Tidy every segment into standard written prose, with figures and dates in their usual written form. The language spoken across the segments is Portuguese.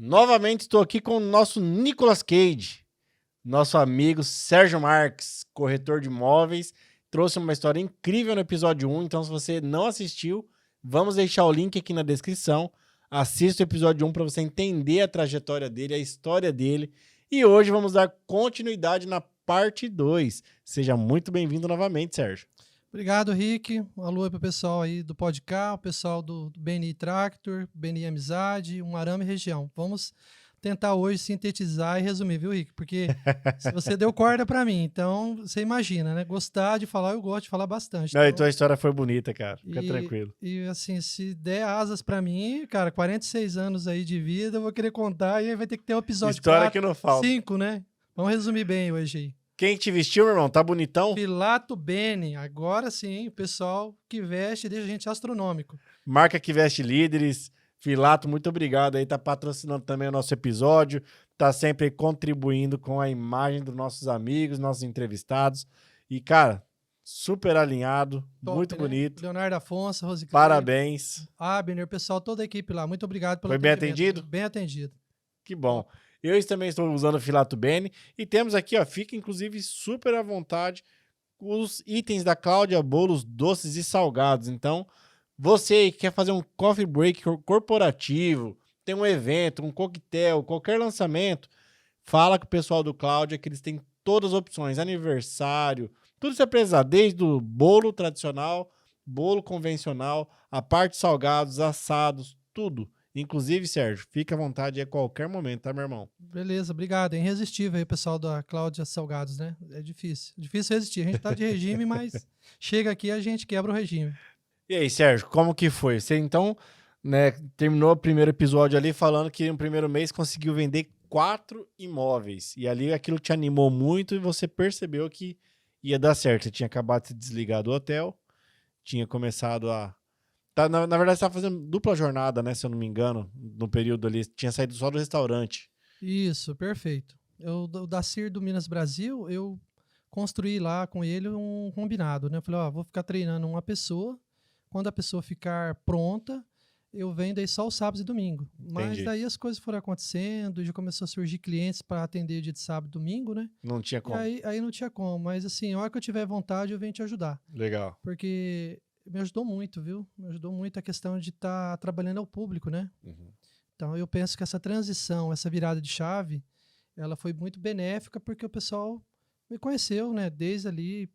Novamente estou aqui com o nosso Nicolas Cage, nosso amigo Sérgio Marques, corretor de imóveis. Trouxe uma história incrível no episódio 1, então se você não assistiu, vamos deixar o link aqui na descrição. Assista o episódio 1 para você entender a trajetória dele, a história dele. E hoje vamos dar continuidade na parte 2. Seja muito bem-vindo novamente, Sérgio. Obrigado, Rick. Um alô aí pro pessoal aí do podcast, o pessoal do BNI Tractor, BNI Amizade, um arame região. Vamos tentar hoje sintetizar e resumir, viu, Rick? Porque se você deu corda para mim, então você imagina, né? Gostar de falar, eu gosto de falar bastante. Não, então, e tua história foi bonita, cara. Fica tranquilo. E assim, se der asas para mim, cara, 46 anos aí de vida, eu vou querer contar e aí vai ter que ter um episódio História 4, que não falta. 5, né? Vamos resumir bem hoje aí. Quem te vestiu, meu irmão? Tá bonitão? Pilato Bene, agora sim, o pessoal que veste deixa a gente astronômico. Marca que veste líderes. Filato, muito obrigado aí, tá patrocinando também o nosso episódio, tá sempre aí contribuindo com a imagem dos nossos amigos, nossos entrevistados. E, cara, super alinhado, Top, muito né? bonito. Leonardo Afonso, Rose Cleide, Parabéns. Abner, pessoal, toda a equipe lá, muito obrigado pelo Foi bem atendimento. atendido? Bem atendido. Que bom. Eu também estou usando o Filato Bene e temos aqui, ó, fica inclusive super à vontade os itens da Cláudia Bolos doces e salgados. Então, você aí que quer fazer um coffee break corporativo, tem um evento, um coquetel, qualquer lançamento, fala com o pessoal do Cláudia que eles têm todas as opções, aniversário, tudo isso é precisar, desde o bolo tradicional, bolo convencional, a parte de salgados, assados, tudo. Inclusive, Sérgio, fica à vontade a qualquer momento, tá, meu irmão? Beleza, obrigado. É irresistível aí o pessoal da Cláudia Salgados, né? É difícil. Difícil resistir. A gente tá de regime, mas chega aqui a gente quebra o regime. E aí, Sérgio, como que foi? Você, então, né, terminou o primeiro episódio ali falando que no primeiro mês conseguiu vender 4 imóveis. E ali aquilo te animou muito e você percebeu que ia dar certo. Você tinha acabado de se desligar do hotel, tinha começado a... na verdade, você estava fazendo dupla jornada, né, se eu não me engano, no período ali. Tinha saído só do restaurante. Isso, perfeito. O Dacir do Minas Brasil, eu construí lá com ele um combinado, né? Eu falei, ó, vou ficar treinando uma pessoa. Quando a pessoa ficar pronta, eu vendo aí só os sábados e domingo. Mas Entendi. daí as coisas foram acontecendo, já começou a surgir clientes para atender dia de sábado e domingo, né? Não tinha como. E aí não tinha como. Mas assim, a hora que eu tiver vontade, eu venho te ajudar. Legal. Porque me ajudou muito, viu? Me ajudou muito a questão de estar trabalhando ao público, né? Uhum. Então eu penso que essa transição, essa virada de chave, ela foi muito benéfica porque o pessoal me conheceu, né? Desde ali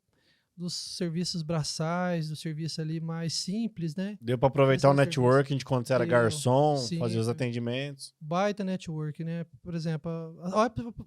dos serviços braçais, do serviço ali mais simples, né? Deu para aproveitar o Esse networking de quando você era Deu, garçom, sim. fazer os atendimentos. Baita network, né? Por exemplo,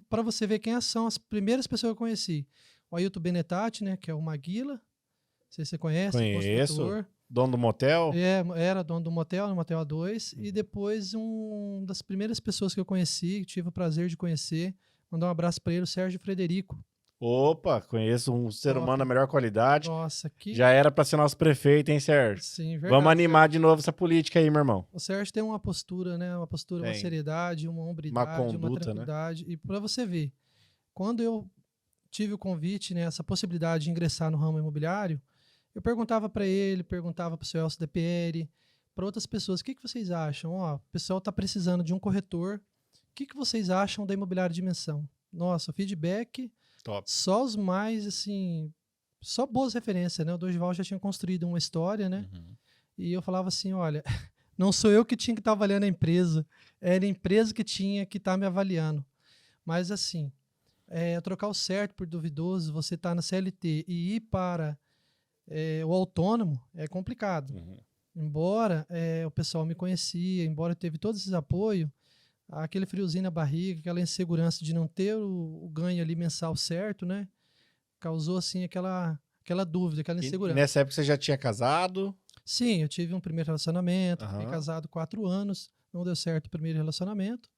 para você ver quem são as primeiras pessoas que eu conheci. O Ailton Benetati, né? Que é o Maguila. Não sei se você conhece. Conheço. Construtor. Dono do motel? Era dono do motel, no Motel A2. E depois, uma das primeiras pessoas que eu conheci, que tive o prazer de conhecer, mandar um abraço para ele, o Sérgio Frederico. Opa, conheço um ser humano da melhor qualidade. Nossa, que... Já era para ser nosso prefeito, hein, Sérgio? Sim, verdade. Vamos animar de novo essa política aí, meu irmão. O Sérgio tem uma postura, né? Uma postura, uma seriedade, uma hombridade, uma conduta, uma tranquilidade. Né? E para você ver, quando eu tive o convite, né, essa possibilidade de ingressar no ramo imobiliário, eu perguntava para ele, perguntava para o seu Elcio DPR, para outras pessoas, o que vocês acham? Ó, o pessoal está precisando de um corretor, o que vocês acham da Imobiliária Dimensão? Nossa, o feedback, top. Só os mais, assim, só boas referências, né? O Dorival já tinha construído uma história, né? Uhum. E eu falava assim, olha, não sou eu que tinha que estar avaliando a empresa, era a empresa que tinha que estar me avaliando. Mas, assim, trocar o certo por duvidoso, você estar na CLT e ir para... o autônomo é complicado. Uhum. Embora o pessoal me conhecia, embora teve todos esses apoios, aquele friozinho na barriga, aquela insegurança de não ter o ganho ali mensal certo, né? Causou, assim, aquela dúvida, aquela insegurança. E nessa época você já tinha casado? Sim, eu tive um primeiro relacionamento, fiquei casado 4 anos, não deu certo o primeiro relacionamento.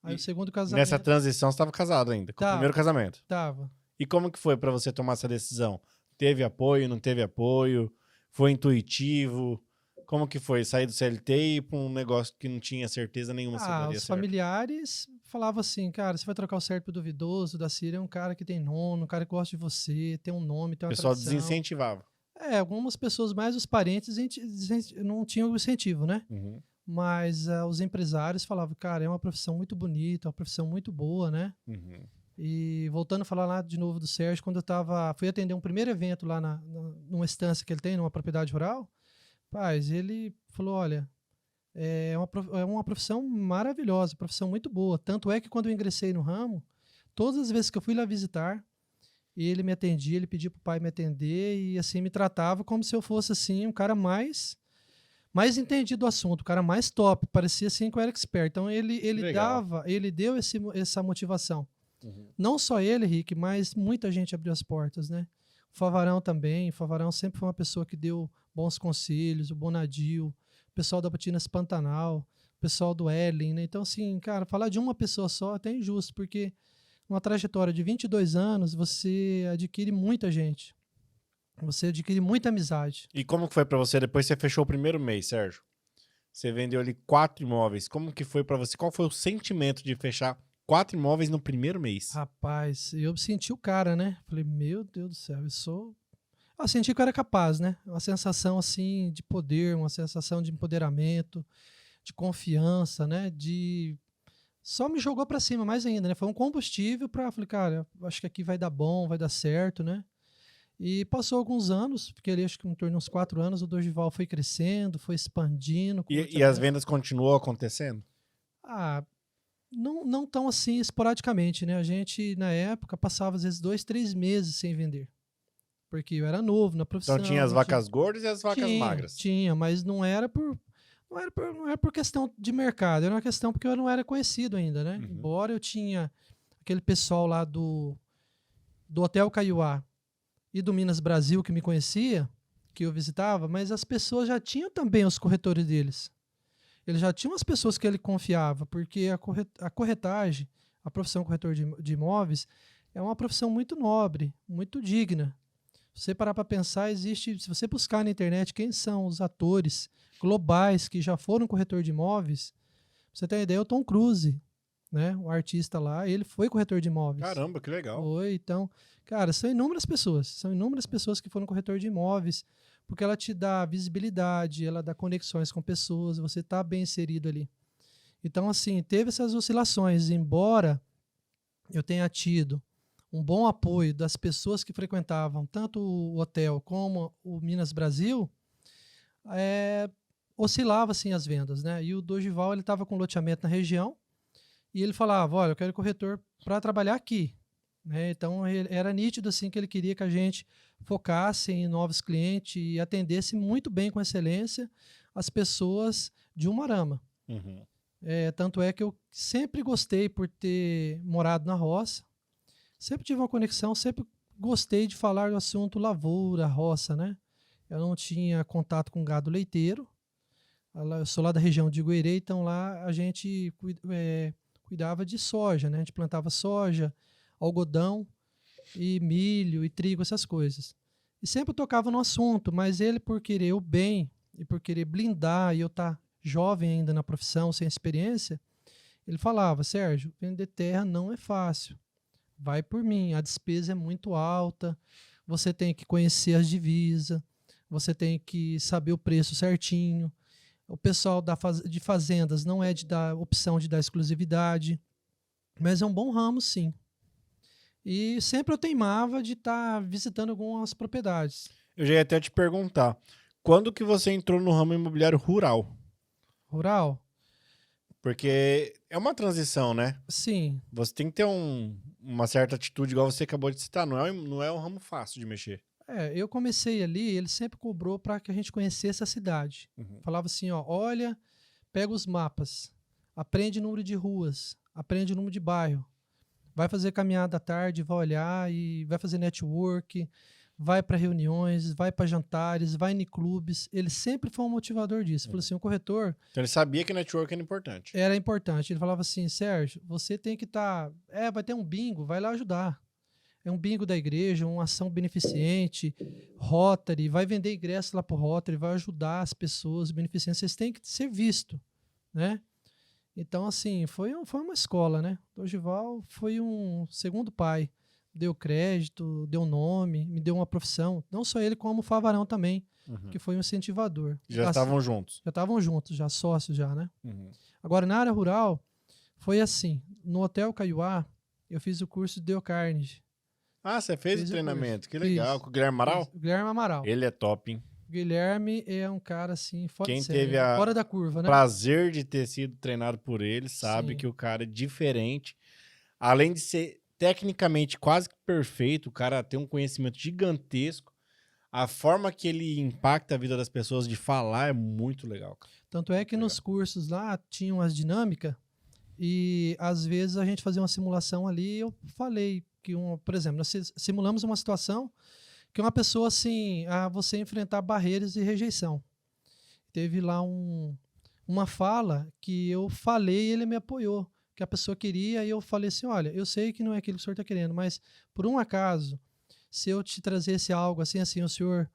Aí o segundo casamento... Nessa transição você estava casado ainda, com o primeiro casamento? Tava. E como que foi para você tomar essa decisão? Teve apoio, não teve apoio? Foi intuitivo? Como que foi? Sair do CLT e ir para um negócio que não tinha certeza nenhuma se daria os certo? familiares falavam assim, cara, você vai trocar o certo pro duvidoso, o Dacir é um cara que tem nome, um cara que gosta de você, tem um nome, tem uma tradição. O pessoal desincentivava. Algumas pessoas mais os parentes não tinham o incentivo, né? Uhum. mas os empresários falavam, cara, é uma profissão muito bonita, uma profissão muito boa, né? Uhum. E voltando a falar lá de novo do Sérgio, quando fui atender um primeiro evento lá numa estância que ele tem, numa propriedade rural, paz, ele falou, olha, é uma profissão maravilhosa, profissão muito boa. Tanto é que quando eu ingressei no ramo, todas as vezes que eu fui lá visitar, ele me atendia, ele pedia para o pai me atender e assim me tratava como se eu fosse assim um cara mais entendido do assunto, o cara mais top, parecia assim que eu era expert. Então Legal. ele deu essa motivação. Uhum. Não só ele, Rick, mas muita gente abriu as portas, né? O Favarão também. O Favarão sempre foi uma pessoa que deu bons conselhos, o Bonadil, o pessoal da Botinas Pantanal, o pessoal do Ellen, né? Então, assim, cara, falar de uma pessoa só é até injusto, porque numa trajetória de 22 anos, você adquire muita gente. Você adquire muita amizade. E como que foi pra você depois que você fechou o primeiro mês, Sérgio? Você vendeu ali 4 imóveis. Como que foi pra você? Qual foi o sentimento de fechar 4 imóveis no primeiro mês? Rapaz, eu senti o cara, né? Falei, meu Deus do céu, eu senti que eu era capaz, né? Uma sensação assim de poder, uma sensação de empoderamento, de confiança, né? Só me jogou pra cima mais ainda, né? Foi um combustível pra. Falei, cara, eu acho que aqui vai dar bom, vai dar certo, né? E passou alguns anos, fiquei ali acho que em torno de uns 4 anos, o Dorival foi crescendo, foi expandindo com E as loteamento. vendas continuam acontecendo? Ah, não tão assim esporadicamente, né? A gente, na época, passava às vezes 2, 3 meses sem vender. Porque eu era novo na Então tinha profissão, as não tinha. vacas gordas e as vacas Tinha, magras. tinha, mas não era por questão de mercado, era uma questão porque eu não era conhecido ainda, né? Uhum. Embora eu tinha aquele pessoal lá do Hotel Caiuá e do Minas Brasil que me conhecia, que eu visitava, mas as pessoas já tinham também os corretores deles. Ele já tinha umas pessoas que ele confiava, porque a corretagem, a profissão corretor de imóveis, é uma profissão muito nobre, muito digna. Se você parar para pensar, se você buscar na internet quem são os atores globais que já foram corretor de imóveis, pra você ter uma ideia, o Tom Cruise, né? O artista lá, ele foi corretor de imóveis. Caramba, que legal. Foi, então, cara, são inúmeras pessoas que foram corretor de imóveis, porque ela te dá visibilidade, ela dá conexões com pessoas, você está bem inserido ali. Então, assim, teve essas oscilações, embora eu tenha tido um bom apoio das pessoas que frequentavam tanto o hotel como o Minas Brasil, é, oscilava assim as vendas, né? E o Dorival, ele estava com loteamento na região e ele falava, olha, eu quero corretor para trabalhar aqui, né? Então era nítido assim que ele queria que a gente focasse em novos clientes e atendesse muito bem com excelência as pessoas de Umuarama. Uhum. Tanto é que eu sempre gostei por ter morado na roça, sempre tive uma conexão, sempre gostei de falar do assunto lavoura, roça, né? Eu não tinha contato com gado leiteiro, eu sou lá da região de Guerê, então lá a gente cuidava de soja, né? A gente plantava soja, algodão e milho e trigo, essas coisas. E sempre tocava no assunto, mas ele, por querer o bem e por querer blindar, e eu estar jovem ainda na profissão, sem experiência, ele falava, Sérgio, vender terra não é fácil. Vai por mim, a despesa é muito alta, você tem que conhecer as divisas, você tem que saber o preço certinho. O pessoal de fazendas não é de dar opção de dar exclusividade, mas é um bom ramo, sim. E sempre eu teimava de estar visitando algumas propriedades. Eu já ia até te perguntar, quando que você entrou no ramo imobiliário rural? Rural? Porque é uma transição, né? Sim. Você tem que ter uma certa atitude, igual você acabou de citar. Não é um ramo fácil de mexer. Eu comecei ali, ele sempre cobrou para que a gente conhecesse a cidade. Uhum. Falava assim, ó, olha, pega os mapas, aprende o número de ruas, aprende o número de bairro, vai fazer caminhada à tarde, vai olhar e vai fazer network, vai para reuniões, vai para jantares, vai em clubes. Ele sempre foi um motivador disso. Falou assim, o corretor Então ele sabia que network era importante. era importante. Ele falava assim, Sérgio, você tem que estar... vai ter um bingo, vai lá ajudar. É um bingo da igreja, uma ação beneficente, Rotary, vai vender ingresso lá pro Rotary, vai ajudar as pessoas beneficentes. Vocês têm que ser visto, né? Então, assim, foi uma escola, né? Dorival foi um segundo pai deu crédito, deu nome, me deu uma profissão. Não só ele, como o Favarão também, que foi um incentivador. Já estavam juntos. Já estavam juntos, já sócios já, né? Uhum. Agora, na área rural, foi assim. No Hotel Caiuá, eu fiz o curso de Dale Carnegie. Ah, você fez Fiz o o treinamento. curso. Que legal. Fiz. Com o Guilherme Amaral? Fiz. Guilherme Amaral. Ele é top, hein? Guilherme é um cara assim, fora Quem de série, teve a fora da curva, né? prazer de ter sido treinado por ele sabe Sim. que o cara é diferente. Além de ser tecnicamente quase que perfeito, o cara tem um conhecimento gigantesco. A forma que ele impacta a vida das pessoas de falar é muito legal, cara. Tanto é que nos cursos lá tinham as dinâmicas e às vezes a gente fazia uma simulação ali e eu falei que, por exemplo, nós simulamos uma situação que uma pessoa assim, a você enfrentar barreiras e rejeição. Teve lá uma fala que eu falei e ele me apoiou, que a pessoa queria e eu falei assim, olha, eu sei que não é aquilo que o senhor está querendo, mas por um acaso, se eu te trazesse algo assim, o senhor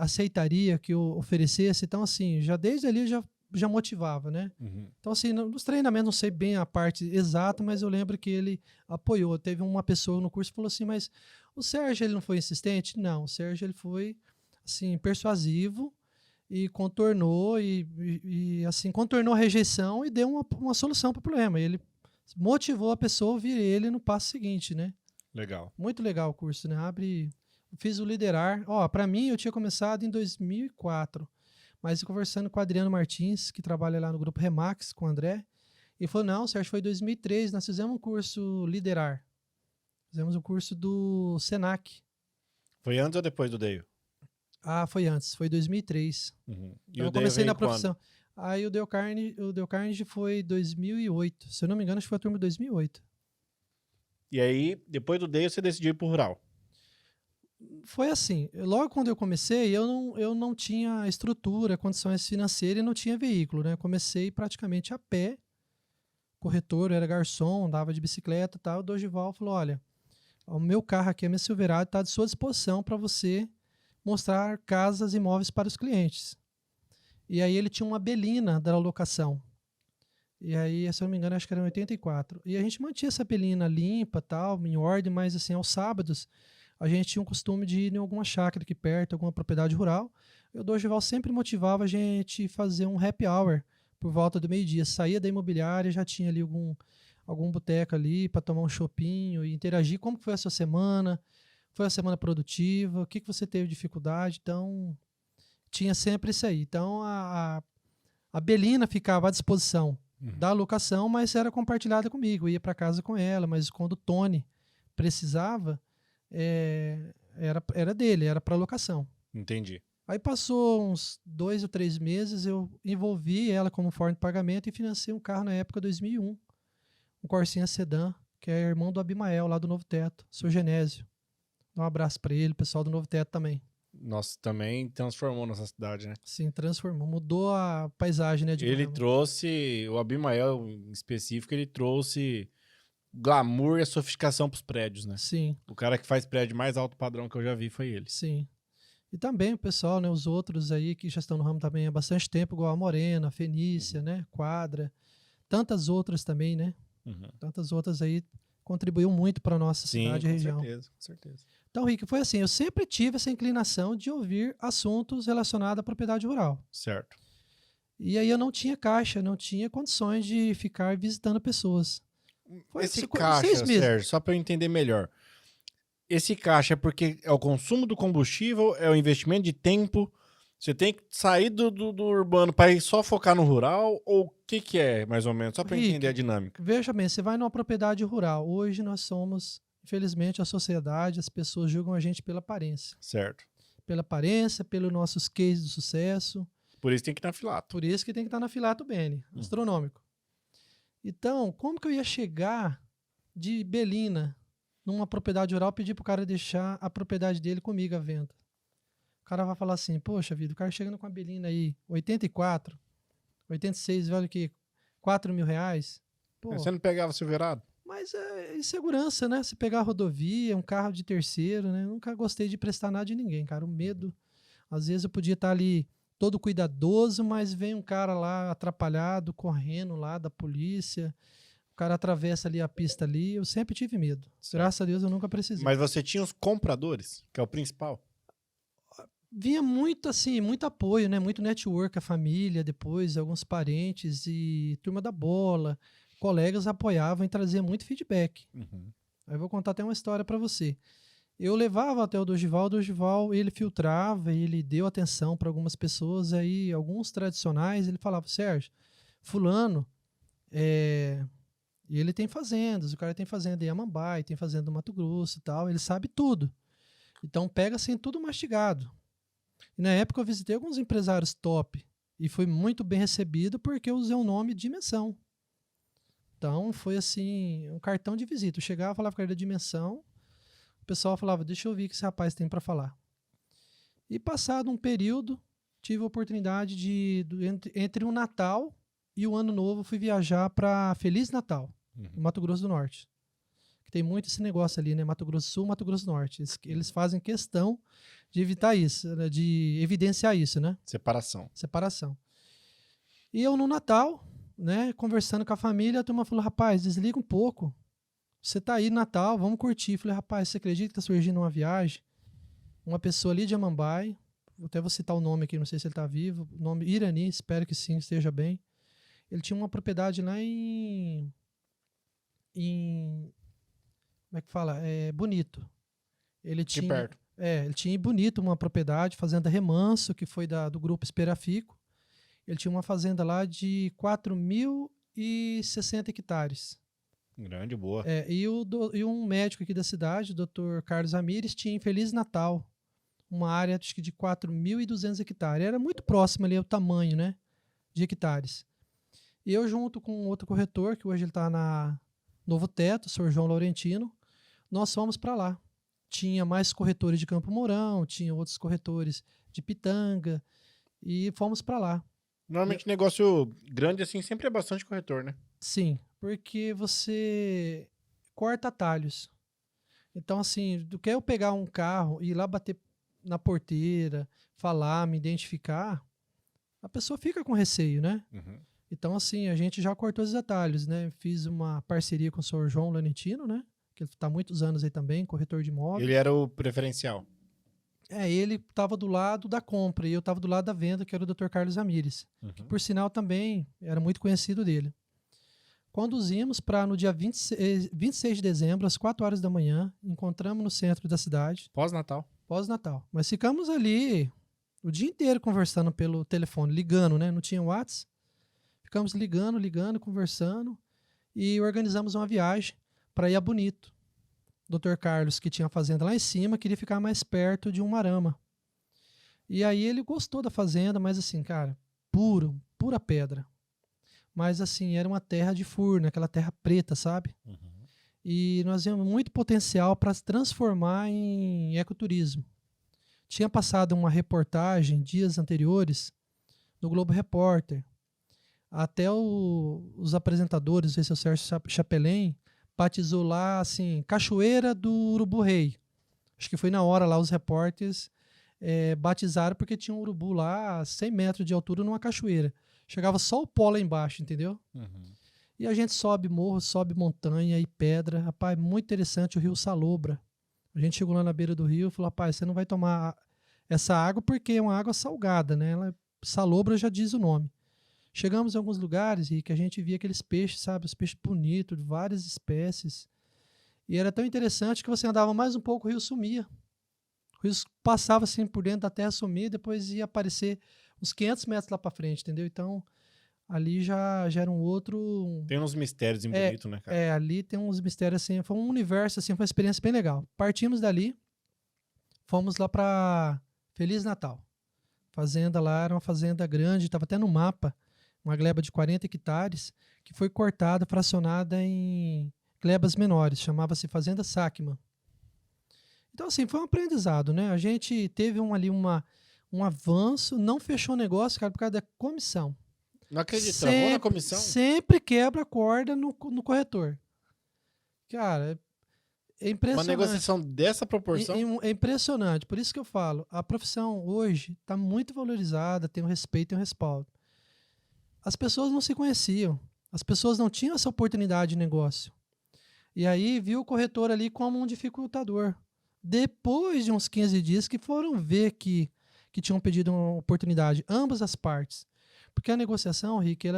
aceitaria que eu oferecesse? Então, assim, já desde ali já motivava, né? Uhum. Então, assim, nos treinamentos, não sei bem a parte exata, mas eu lembro que ele apoiou. Teve uma pessoa no curso que falou assim, mas o Sérgio, ele não foi insistente? Não, o Sérgio, ele foi, assim, persuasivo e contornou assim, contornou a rejeição e deu uma solução para o problema. Ele motivou a pessoa a ouvir ele no passo seguinte, né? Legal. Muito legal o curso, né? Fiz o Liderar. Ó, para mim, eu tinha começado em 2004, mas conversando com o Adriano Martins, que trabalha lá no grupo Remax, com o André, ele falou, não, Sérgio, foi em 2003, nós fizemos um curso Liderar. Fizemos um curso do Senac. Foi antes ou depois do Dale? Ah, foi antes, foi 2003. Uhum. E Então, o eu Dale comecei veio na profissão. quando? Aí o Dale Carnegie foi 2008. Se eu não me engano, acho que foi a turma de 2008. E aí, depois do Dale, você decidiu ir pro rural. Foi assim, logo quando eu comecei, eu não tinha estrutura, condições financeiras e não tinha veículo, né? Eu comecei praticamente a pé, corretor, eu era garçom, andava de bicicleta e tal. O Dorival falou, olha, o meu carro aqui, a minha Silverado, está à sua disposição para você mostrar casas e imóveis para os clientes. E aí ele tinha uma Belina da locação. E aí, se eu não me engano, acho que era em 84. E a gente mantinha essa Belina limpa, tal, em ordem, mas assim, aos sábados, a gente tinha um costume de ir em alguma chácara aqui perto, alguma propriedade rural. E o Dorival sempre motivava a gente a fazer um happy hour por volta do meio-dia. Saía da imobiliária, já tinha ali algum boteco ali para tomar um chopinho e interagir. Como foi a sua semana? Foi a semana produtiva? O que você teve dificuldade? Então, tinha sempre isso aí. Então, a Belina ficava à disposição da locação, mas era compartilhada comigo. Eu ia para casa com ela, mas quando o Tony precisava, era dele, era para locação. Entendi. Aí passou uns 2 ou 3 meses, eu envolvi ela como forma de pagamento e financei um carro na época 2001, um Corsinha Sedan, que é irmão do Abimael, lá do Novo Teto, seu Genésio. Dá um abraço para ele, pessoal do Novo Teto também. Nossa, também transformou nossa cidade, né? Sim, transformou, mudou a paisagem, né, de Ele Moema. trouxe, o Abimael em específico, ele trouxe glamour e a sofisticação pros prédios, né? Sim, O cara que faz prédio mais alto padrão que eu já vi foi ele. sim. E também o pessoal, né, os outros aí que já estão no ramo também há bastante tempo, igual a Morena, a Fenícia, né, Quadra, tantas outras também, né? Uhum. Tantas outras aí contribuiu muito para nossa Sim, cidade e região. com certeza. Então, Rick, foi assim, eu sempre tive essa inclinação de ouvir assuntos relacionados à propriedade rural. Certo. E aí eu não tinha caixa, não tinha condições de ficar visitando pessoas. Esse caixa, Sérgio, só para eu entender melhor. Esse caixa é porque é o consumo do combustível, é o investimento de tempo. Você tem que sair do urbano para ir só focar no rural? Ou o que é, mais ou menos? Só para entender a dinâmica. Veja bem, você vai numa propriedade rural. Hoje nós somos, infelizmente, a sociedade, as pessoas julgam a gente pela aparência. Certo. Pela aparência, pelos nossos cases de sucesso. Por isso tem que estar na Filato. Por isso que tem que estar na Filato Bene, astronômico. Então, como que eu ia chegar de Belina numa propriedade rural, pedir pro cara deixar a propriedade dele comigo à venda? O cara vai falar assim, poxa vida, o cara chegando com a Belina aí, 84, 86, vale o quê? 4 mil reais? Pô, Você não pegava Silverado? mas é insegurança, né? Se pegar a rodovia, um carro de terceiro, né? Eu nunca gostei de prestar nada de ninguém, cara. O medo, às vezes eu podia estar ali todo cuidadoso, mas vem um cara lá atrapalhado, correndo lá da polícia, cara atravessa ali a pista ali, eu sempre tive medo. Graças a Deus eu nunca precisei. Mas você tinha os compradores, que é o principal. Vinha muito assim, muito apoio, né? Muito network, a família, depois alguns parentes e turma da bola, colegas apoiavam e traziam muito feedback. Uhum. Aí eu vou contar até uma história para você. Eu levava até o Dorival ele filtrava, ele deu atenção para algumas pessoas, aí alguns tradicionais, ele falava, Sérgio, fulano, e ele tem fazendas, o cara tem fazenda em Amambai, tem fazenda no Mato Grosso e tal, ele sabe tudo. Então pega assim tudo mastigado. E na época eu visitei alguns empresários top e foi muito bem recebido porque eu usei o nome Dimensão. Então foi assim, um cartão de visita. Eu chegava, falava que era da Dimensão, o pessoal falava, deixa eu ver o que esse rapaz tem para falar. E passado um período, tive a oportunidade entre o Natal e o Ano Novo, fui viajar para Feliz Natal, no Mato Grosso do Norte. Que tem muito esse negócio ali, né? Mato Grosso do Sul, Mato Grosso do Norte. Eles fazem questão de evitar isso, né? De evidenciar isso, né? Separação. E eu no Natal, né, conversando com a família, a turma falou, rapaz, desliga um pouco. Você tá aí no Natal, vamos curtir. Eu falei, rapaz, você acredita que tá surgindo uma viagem? Uma pessoa ali de Amambai, até vou citar o nome aqui, não sei se ele tá vivo, o nome Irani, espero que sim, esteja bem. Ele tinha uma propriedade lá em como é que fala? Bonito. Ele Aqui tinha, perto. ele tinha em Bonito uma propriedade, fazenda Remanso, que foi do grupo Esperafico. Ele tinha uma fazenda lá de 4.060 hectares. Grande, boa. E um médico aqui da cidade, o Dr. Carlos Ramires, tinha em Feliz Natal uma área acho que de 4.200 hectares. Era muito próximo ali o tamanho, né, de hectares. E eu junto com outro corretor, que hoje ele está na Novo Teto, o Sr. João Laurentino, nós fomos para lá. Tinha mais corretores de Campo Mourão, tinha outros corretores de Pitanga, e fomos para lá. Normalmente negócio grande assim sempre é bastante corretor, né? Sim, porque você corta atalhos. Então, assim, do que eu pegar um carro e ir lá bater na porteira, falar, me identificar, a pessoa fica com receio, né? Uhum. Então, assim, a gente já cortou os atalhos, né? Fiz uma parceria com o senhor João Lanentino, né? Que ele está há muitos anos aí também, corretor de imóveis. Ele era o preferencial. Ele estava do lado da compra e eu estava do lado da venda, que era o Dr. Carlos Ramires, que por sinal também era muito conhecido dele. Conduzimos para no dia 26 de dezembro, às 4 horas da manhã, encontramos no centro da cidade. Pós-Natal. Pós-Natal. Mas ficamos ali o dia inteiro conversando pelo telefone, ligando, né? Não tinha WhatsApp. Ficamos ligando, conversando e organizamos uma viagem para ir a Bonito. Dr. Carlos, que tinha a fazenda lá em cima, queria ficar mais perto de Umarama. E aí ele gostou da fazenda, mas assim, cara, pura pedra. Mas assim, era uma terra de furna, aquela terra preta, sabe? Uhum. E nós tínhamos muito potencial para se transformar em ecoturismo. Tinha passado uma reportagem dias anteriores no Globo Repórter. Até os apresentadores, esse é o Sérgio Chapelin, batizou lá assim, Cachoeira do Urubu Rei. Acho que foi na hora lá os repórteres batizaram porque tinha um urubu lá a 100 metros de altura numa cachoeira. Chegava só o pó lá embaixo, entendeu? Uhum. E a gente sobe morro, sobe montanha e pedra. Rapaz, muito interessante o rio Salobra. A gente chegou lá na beira do rio e falou, rapaz, você não vai tomar essa água porque é uma água salgada, né? Salobra já diz o nome. Chegamos em alguns lugares e que a gente via aqueles peixes, sabe? Os peixes bonitos, de várias espécies. E era tão interessante que você andava mais um pouco, o rio sumia. O rio passava assim por dentro da terra, sumia, depois ia aparecer uns 500 metros lá para frente, entendeu? Então, ali já era um outro... Tem uns mistérios bonitos, né, cara? Ali tem uns mistérios, assim, foi um universo, assim, foi uma experiência bem legal. Partimos dali, fomos lá para Feliz Natal. Fazenda lá, era uma fazenda grande, estava até no mapa, uma gleba de 40 hectares, que foi cortada, fracionada em glebas menores, chamava-se Fazenda Sacman. Então, assim, foi um aprendizado, né? A gente teve um avanço, não fechou o negócio, cara, por causa da comissão. Não acredito, travou na comissão? Sempre quebra a corda no corretor. Cara, é impressionante. Uma negociação dessa proporção? É impressionante. Por isso que eu falo, a profissão hoje está muito valorizada, tem um respeito e um respaldo. As pessoas não se conheciam. As pessoas não tinham essa oportunidade de negócio. E aí viu o corretor ali como um dificultador. Depois de uns 15 dias que foram ver que tinham pedido uma oportunidade, ambas as partes. Porque a negociação, Rick,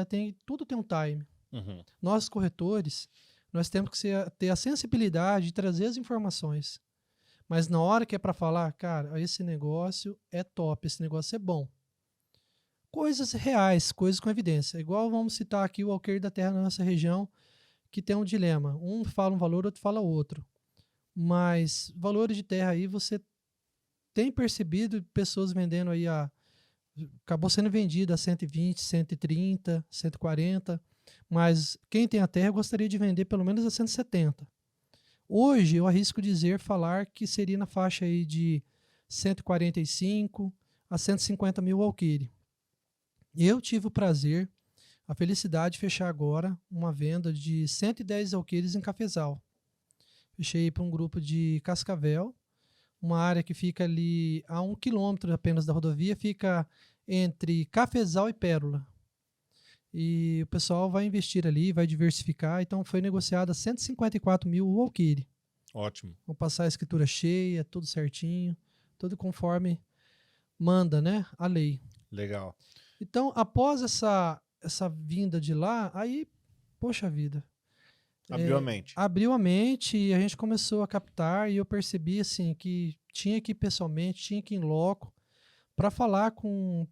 tudo tem um time. Uhum. Nós, corretores, nós temos que ter a sensibilidade de trazer as informações. Mas na hora que é para falar, cara, esse negócio é top, esse negócio é bom. Coisas reais, coisas com evidência. Igual vamos citar aqui o alqueire da terra na nossa região, que tem um dilema. Um fala um valor, outro fala outro. Mas valores de terra aí, você tem percebido pessoas vendendo aí acabou sendo vendido a 120, 130, 140, mas quem tem a terra gostaria de vender pelo menos a 170. Hoje eu arrisco falar que seria na faixa aí de 145 a 150 mil alqueire. Eu tive o prazer, a felicidade de fechar agora uma venda de 110 alqueires em Cafezal. Fechei para um grupo de Cascavel, uma área que fica ali a 1 quilômetro apenas da rodovia, fica entre Cafezal e Pérola. E o pessoal vai investir ali, vai diversificar, então foi negociado a 154 mil o alqueire. Ótimo. Vou passar a escritura cheia, tudo certinho, tudo conforme manda, né, a lei. Legal. Então, após essa vinda de lá, aí, poxa vida. Abriu a mente. Abriu a mente e a gente começou a captar e eu percebi assim que tinha que ir pessoalmente, tinha que ir em loco para falar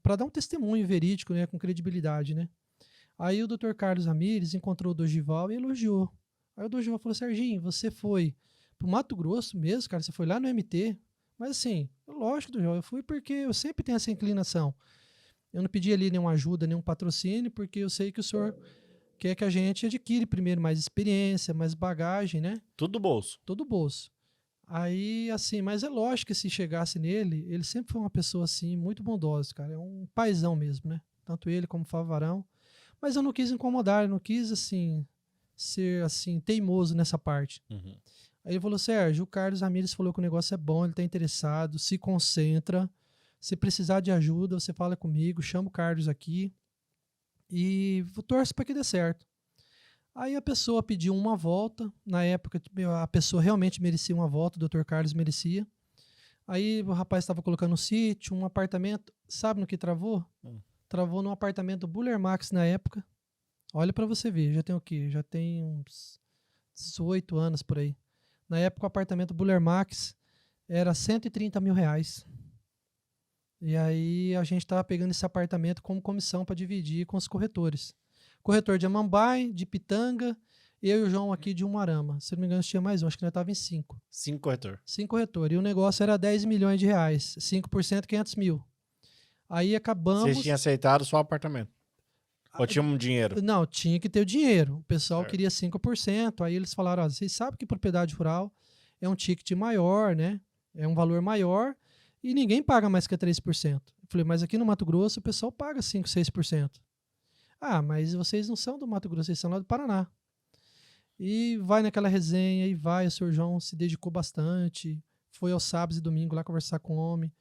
para dar um testemunho verídico, né, com credibilidade, né? Aí o Dr. Carlos Ramires encontrou o Dorival e elogiou. Aí o Dorival falou: Serginho, você foi pro Mato Grosso mesmo, cara, você foi lá no MT? Mas assim, lógico, Dorival, eu fui porque eu sempre tenho essa inclinação. Eu não pedi ali nenhuma ajuda, nenhum patrocínio, porque eu sei que o senhor quer que a gente adquire primeiro mais experiência, mais bagagem, né? Tudo bolso. Todo bolso. Aí, assim, mas é lógico que se chegasse nele, ele sempre foi uma pessoa, assim, muito bondosa, cara. É um paizão mesmo, né? Tanto ele como o Favarão. Mas eu não quis incomodar, eu não quis, assim, ser, assim, teimoso nessa parte. Uhum. Aí ele falou: Sérgio, o Carlos Ramires falou que o negócio é bom, ele tá interessado, se concentra. Se precisar de ajuda, você fala comigo, chama o Carlos aqui e torço para que dê certo. Aí a pessoa pediu uma volta, na época a pessoa realmente merecia uma volta, o Dr. Carlos merecia. Aí o rapaz estava colocando um sítio, um apartamento, sabe no que travou? Travou num apartamento Buller Max na época. Olha para você ver, já tem o quê? Já tem uns 18 anos por aí. Na época o apartamento Buller Max era 130 mil reais. E aí a gente estava pegando esse apartamento como comissão para dividir com os corretores. Corretor de Amambai, de Pitanga, eu e o João aqui de Umuarama. Se não me engano, tinha mais um, acho que nós estava em 5. 5 corretor. 5 corretores. E o negócio era 10 milhões de reais. 5%, 500 mil. Aí acabamos... Vocês tinham aceitado só o apartamento? Ou tinha um dinheiro? Não, tinha que ter o dinheiro. O pessoal Certo. queria 5%. Aí eles falaram: ó, vocês sabem que propriedade rural é um ticket maior, né? É um valor maior e ninguém paga mais que 3%. Eu falei: mas aqui no Mato Grosso o pessoal paga 5%, 6%. Ah, mas vocês não são do Mato Grosso, vocês são lá do Paraná. E vai naquela resenha, e vai, o senhor João se dedicou bastante, foi aos sábados e domingos lá conversar com o homem.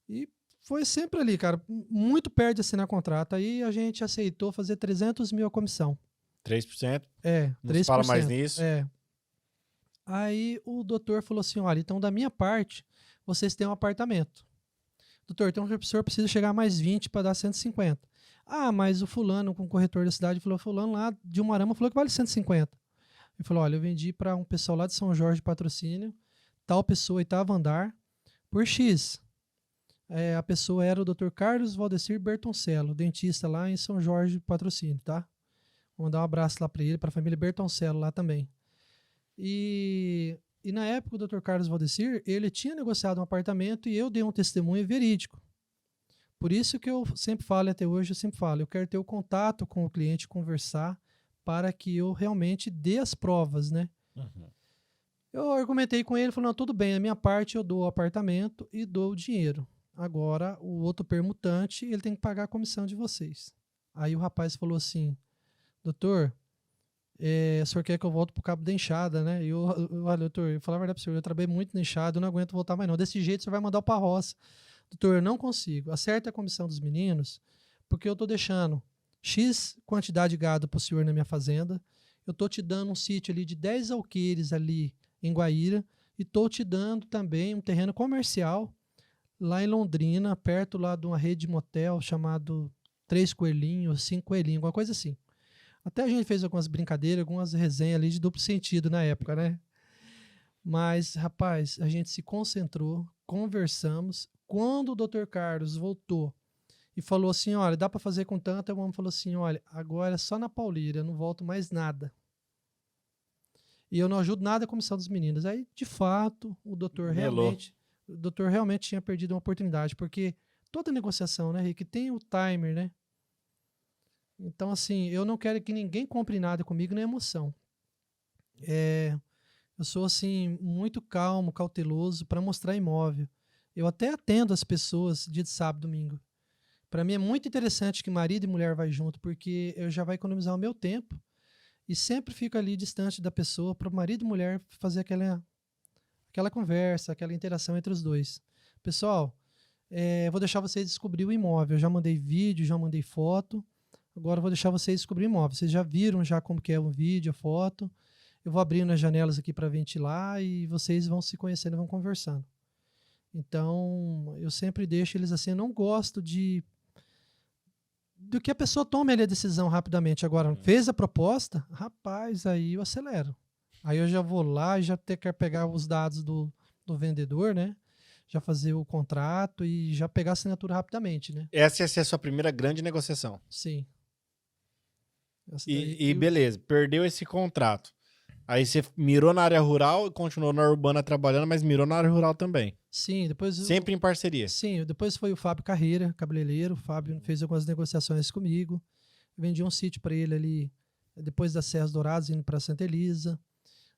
E foi sempre ali, cara, muito perto de assinar contrato. Aí a gente aceitou fazer 300 mil a comissão. 3%? É, Não 3%. se fala mais nisso? É. Aí o doutor falou assim: olha, então da minha parte, vocês têm um apartamento. Doutor, então o senhor precisa chegar a mais 20 para dar 150. Ah, mas o fulano, com o corretor da cidade, falou: fulano lá de Umuarama falou que vale 150. Ele falou: olha, eu vendi para um pessoal lá de São Jorge de patrocínio, tal pessoa, oitavo andar, por X. A pessoa era o Dr. Carlos Valdecir Bertoncello, dentista lá em São Jorge de patrocínio, tá? Vou mandar um abraço lá para ele, para a família Bertoncello lá também. E na época o Dr. Carlos Valdecir, ele tinha negociado um apartamento e eu dei um testemunho verídico. Por isso que eu sempre falo, até hoje eu sempre falo, eu quero ter o contato com o cliente, conversar, para que eu realmente dê as provas, né? Uhum. Eu argumentei com ele, falou: não, tudo bem, a minha parte eu dou o apartamento e dou o dinheiro. Agora, o outro permutante, ele tem que pagar a comissão de vocês. Aí o rapaz falou assim: doutor, o senhor quer que eu volte pro Cabo da Enxada, né? Olha, doutor, eu vou falar a verdade pro senhor, eu trabalhei muito na Enxada, eu não aguento voltar mais não. Desse jeito, o senhor vai mandar eu pra roça. Doutor, eu não consigo. Acerta a comissão dos meninos, porque eu tô deixando X quantidade de gado pro senhor na minha fazenda. Eu tô te dando um sítio ali de 10 alqueires ali em Guaíra e tô te dando também um terreno comercial lá em Londrina, perto lá de uma rede de motel chamado Três Coelhinhos, Cinco Coelhinhos, alguma coisa assim. Até a gente fez algumas brincadeiras, algumas resenhas ali de duplo sentido na época, né? Mas, rapaz, a gente se concentrou, conversamos. Quando o Dr. Carlos voltou e falou assim, olha, dá para fazer com tanto, o homem falou assim, olha, agora é só na Paulíria, eu não volto mais nada. E eu não ajudo nada a comissão dos meninos. Aí, de fato, o doutor realmente tinha perdido uma oportunidade, porque toda negociação, né, Rick, tem o timer, né? Então, assim, eu não quero que ninguém compre nada comigo na emoção. Eu sou, assim, muito calmo, cauteloso para mostrar imóvel. Eu até atendo as pessoas dia de sábado e domingo. Para mim é muito interessante que marido e mulher vai junto, porque eu já vai economizar o meu tempo e sempre fico ali distante da pessoa para o marido e mulher fazer aquela conversa, aquela interação entre os dois. Pessoal, vou deixar vocês descobrir o imóvel. Eu já mandei vídeo, já mandei foto. Agora eu vou deixar vocês descobrir o imóvel. Vocês já viram já como que é o vídeo, a foto. Eu vou abrindo as janelas aqui para ventilar e vocês vão se conhecendo e vão conversando. Então, eu sempre deixo eles assim. Eu não gosto do que a pessoa tome ali a decisão rapidamente. Agora, fez a proposta, rapaz, aí eu acelero. Aí eu já vou lá e já quero pegar os dados do vendedor, né? Já fazer o contrato e já pegar a assinatura rapidamente, né? Essa ia ser a sua primeira grande negociação. Sim. E beleza, perdeu esse contrato. Aí você mirou na área rural e continuou na urbana trabalhando, mas mirou na área rural também. Sim, depois... Sempre em parceria. Sim, depois foi o Fábio Carreira, cabeleireiro. O Fábio fez algumas negociações comigo. Eu vendi um sítio para ele ali, depois das Serras Douradas, indo para Santa Elisa.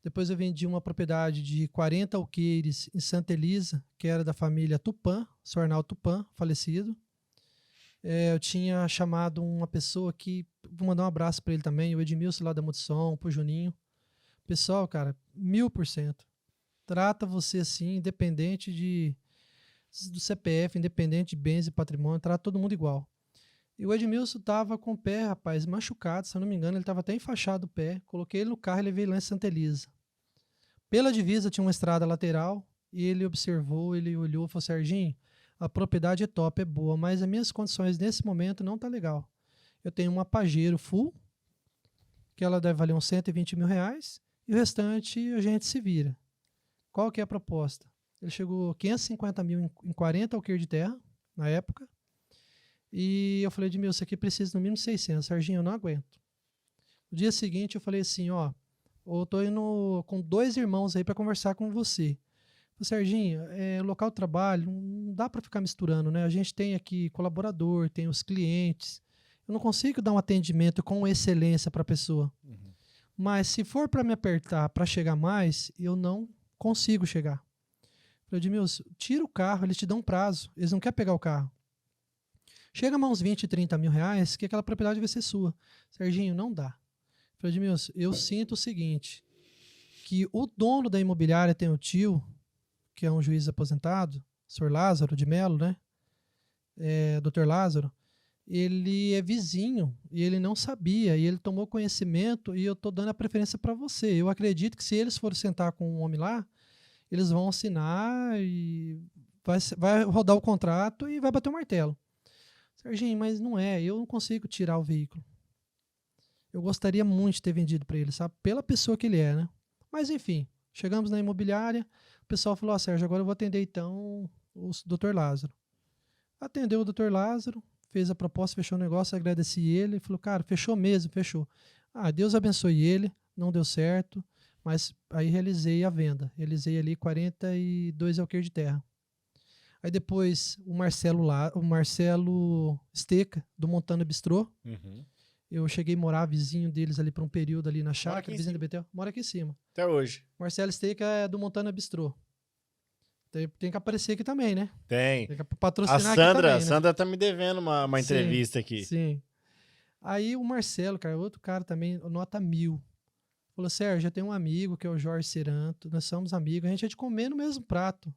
Depois eu vendi uma propriedade de 40 alqueires em Santa Elisa, que era da família Tupã, seu Arnaldo Tupã, falecido. Eu tinha chamado uma pessoa que, vou mandar um abraço para ele também, o Edmilson lá da Multissom, pro Juninho. Pessoal, cara, 1000%. Trata você assim, independente do CPF, independente de bens e patrimônio, trata todo mundo igual. E o Edmilson tava com o pé, rapaz, machucado, se eu não me engano, ele tava até enfaixado o pé. Coloquei ele no carro e levei lá em Santa Elisa. Pela divisa tinha uma estrada lateral e ele observou, ele olhou e falou, Serginho, a propriedade é top, é boa, mas as minhas condições nesse momento não tá legal. Eu tenho uma Pajero full, que ela deve valer uns 120 mil reais, e o restante a gente se vira. Qual que é a proposta? Ele chegou 550 mil em 40 alqueires de terra, na época, e eu falei, Edmilson, isso aqui precisa no mínimo 600, Serginho, eu não aguento. No dia seguinte eu falei assim, ó, eu tô indo com 2 irmãos aí para conversar com você. Serginho, local de trabalho, não dá para ficar misturando, né? A gente tem aqui colaborador, tem os clientes. Eu não consigo dar um atendimento com excelência para a pessoa. Uhum. Mas se for para me apertar para chegar mais, eu não consigo chegar. Falei, Edmilson, tira o carro, eles te dão um prazo. Eles não querem pegar o carro. Chega a uns 20, 30 mil reais, que aquela propriedade vai ser sua. Serginho, não dá. Falei, Edmilson, eu sinto o seguinte, que o dono da imobiliária tem o tio, que é um juiz aposentado, Sr. Lázaro de Melo, né? Dr. Lázaro, ele é vizinho e ele não sabia, e ele tomou conhecimento e eu estou dando a preferência para você. Eu acredito que se eles forem sentar com um homem lá, eles vão assinar e vai rodar o contrato e vai bater o martelo. Serginho, mas não é, eu não consigo tirar o veículo. Eu gostaria muito de ter vendido para ele, sabe? Pela pessoa que ele é, né? Mas enfim, chegamos na imobiliária, o pessoal falou, Sérgio, agora eu vou atender então o Dr. Lázaro. Atendeu o Dr. Lázaro, fez a proposta, fechou o negócio, agradeci ele, falou, cara, fechou mesmo, fechou. Deus abençoe ele, não deu certo, mas aí realizei a venda, realizei ali 42 alqueires de terra. Aí depois o Marcelo Esteca, do Montana Bistrô, eu cheguei a morar vizinho deles ali por um período ali na chácara, vizinho do Betel, mora aqui em cima. Até hoje. Marcelo Esteca é do Montana Bistrô. Tem que aparecer aqui também, né? Tem que patrocinar a Sandra, aqui também, né? A Sandra tá me devendo uma entrevista aqui. Sim. Aí o Marcelo, cara, outro cara também, nota 1000. Falou, Sérgio, eu tenho um amigo que é o Jorge Seranto, nós somos amigos, a gente é de comer no mesmo prato,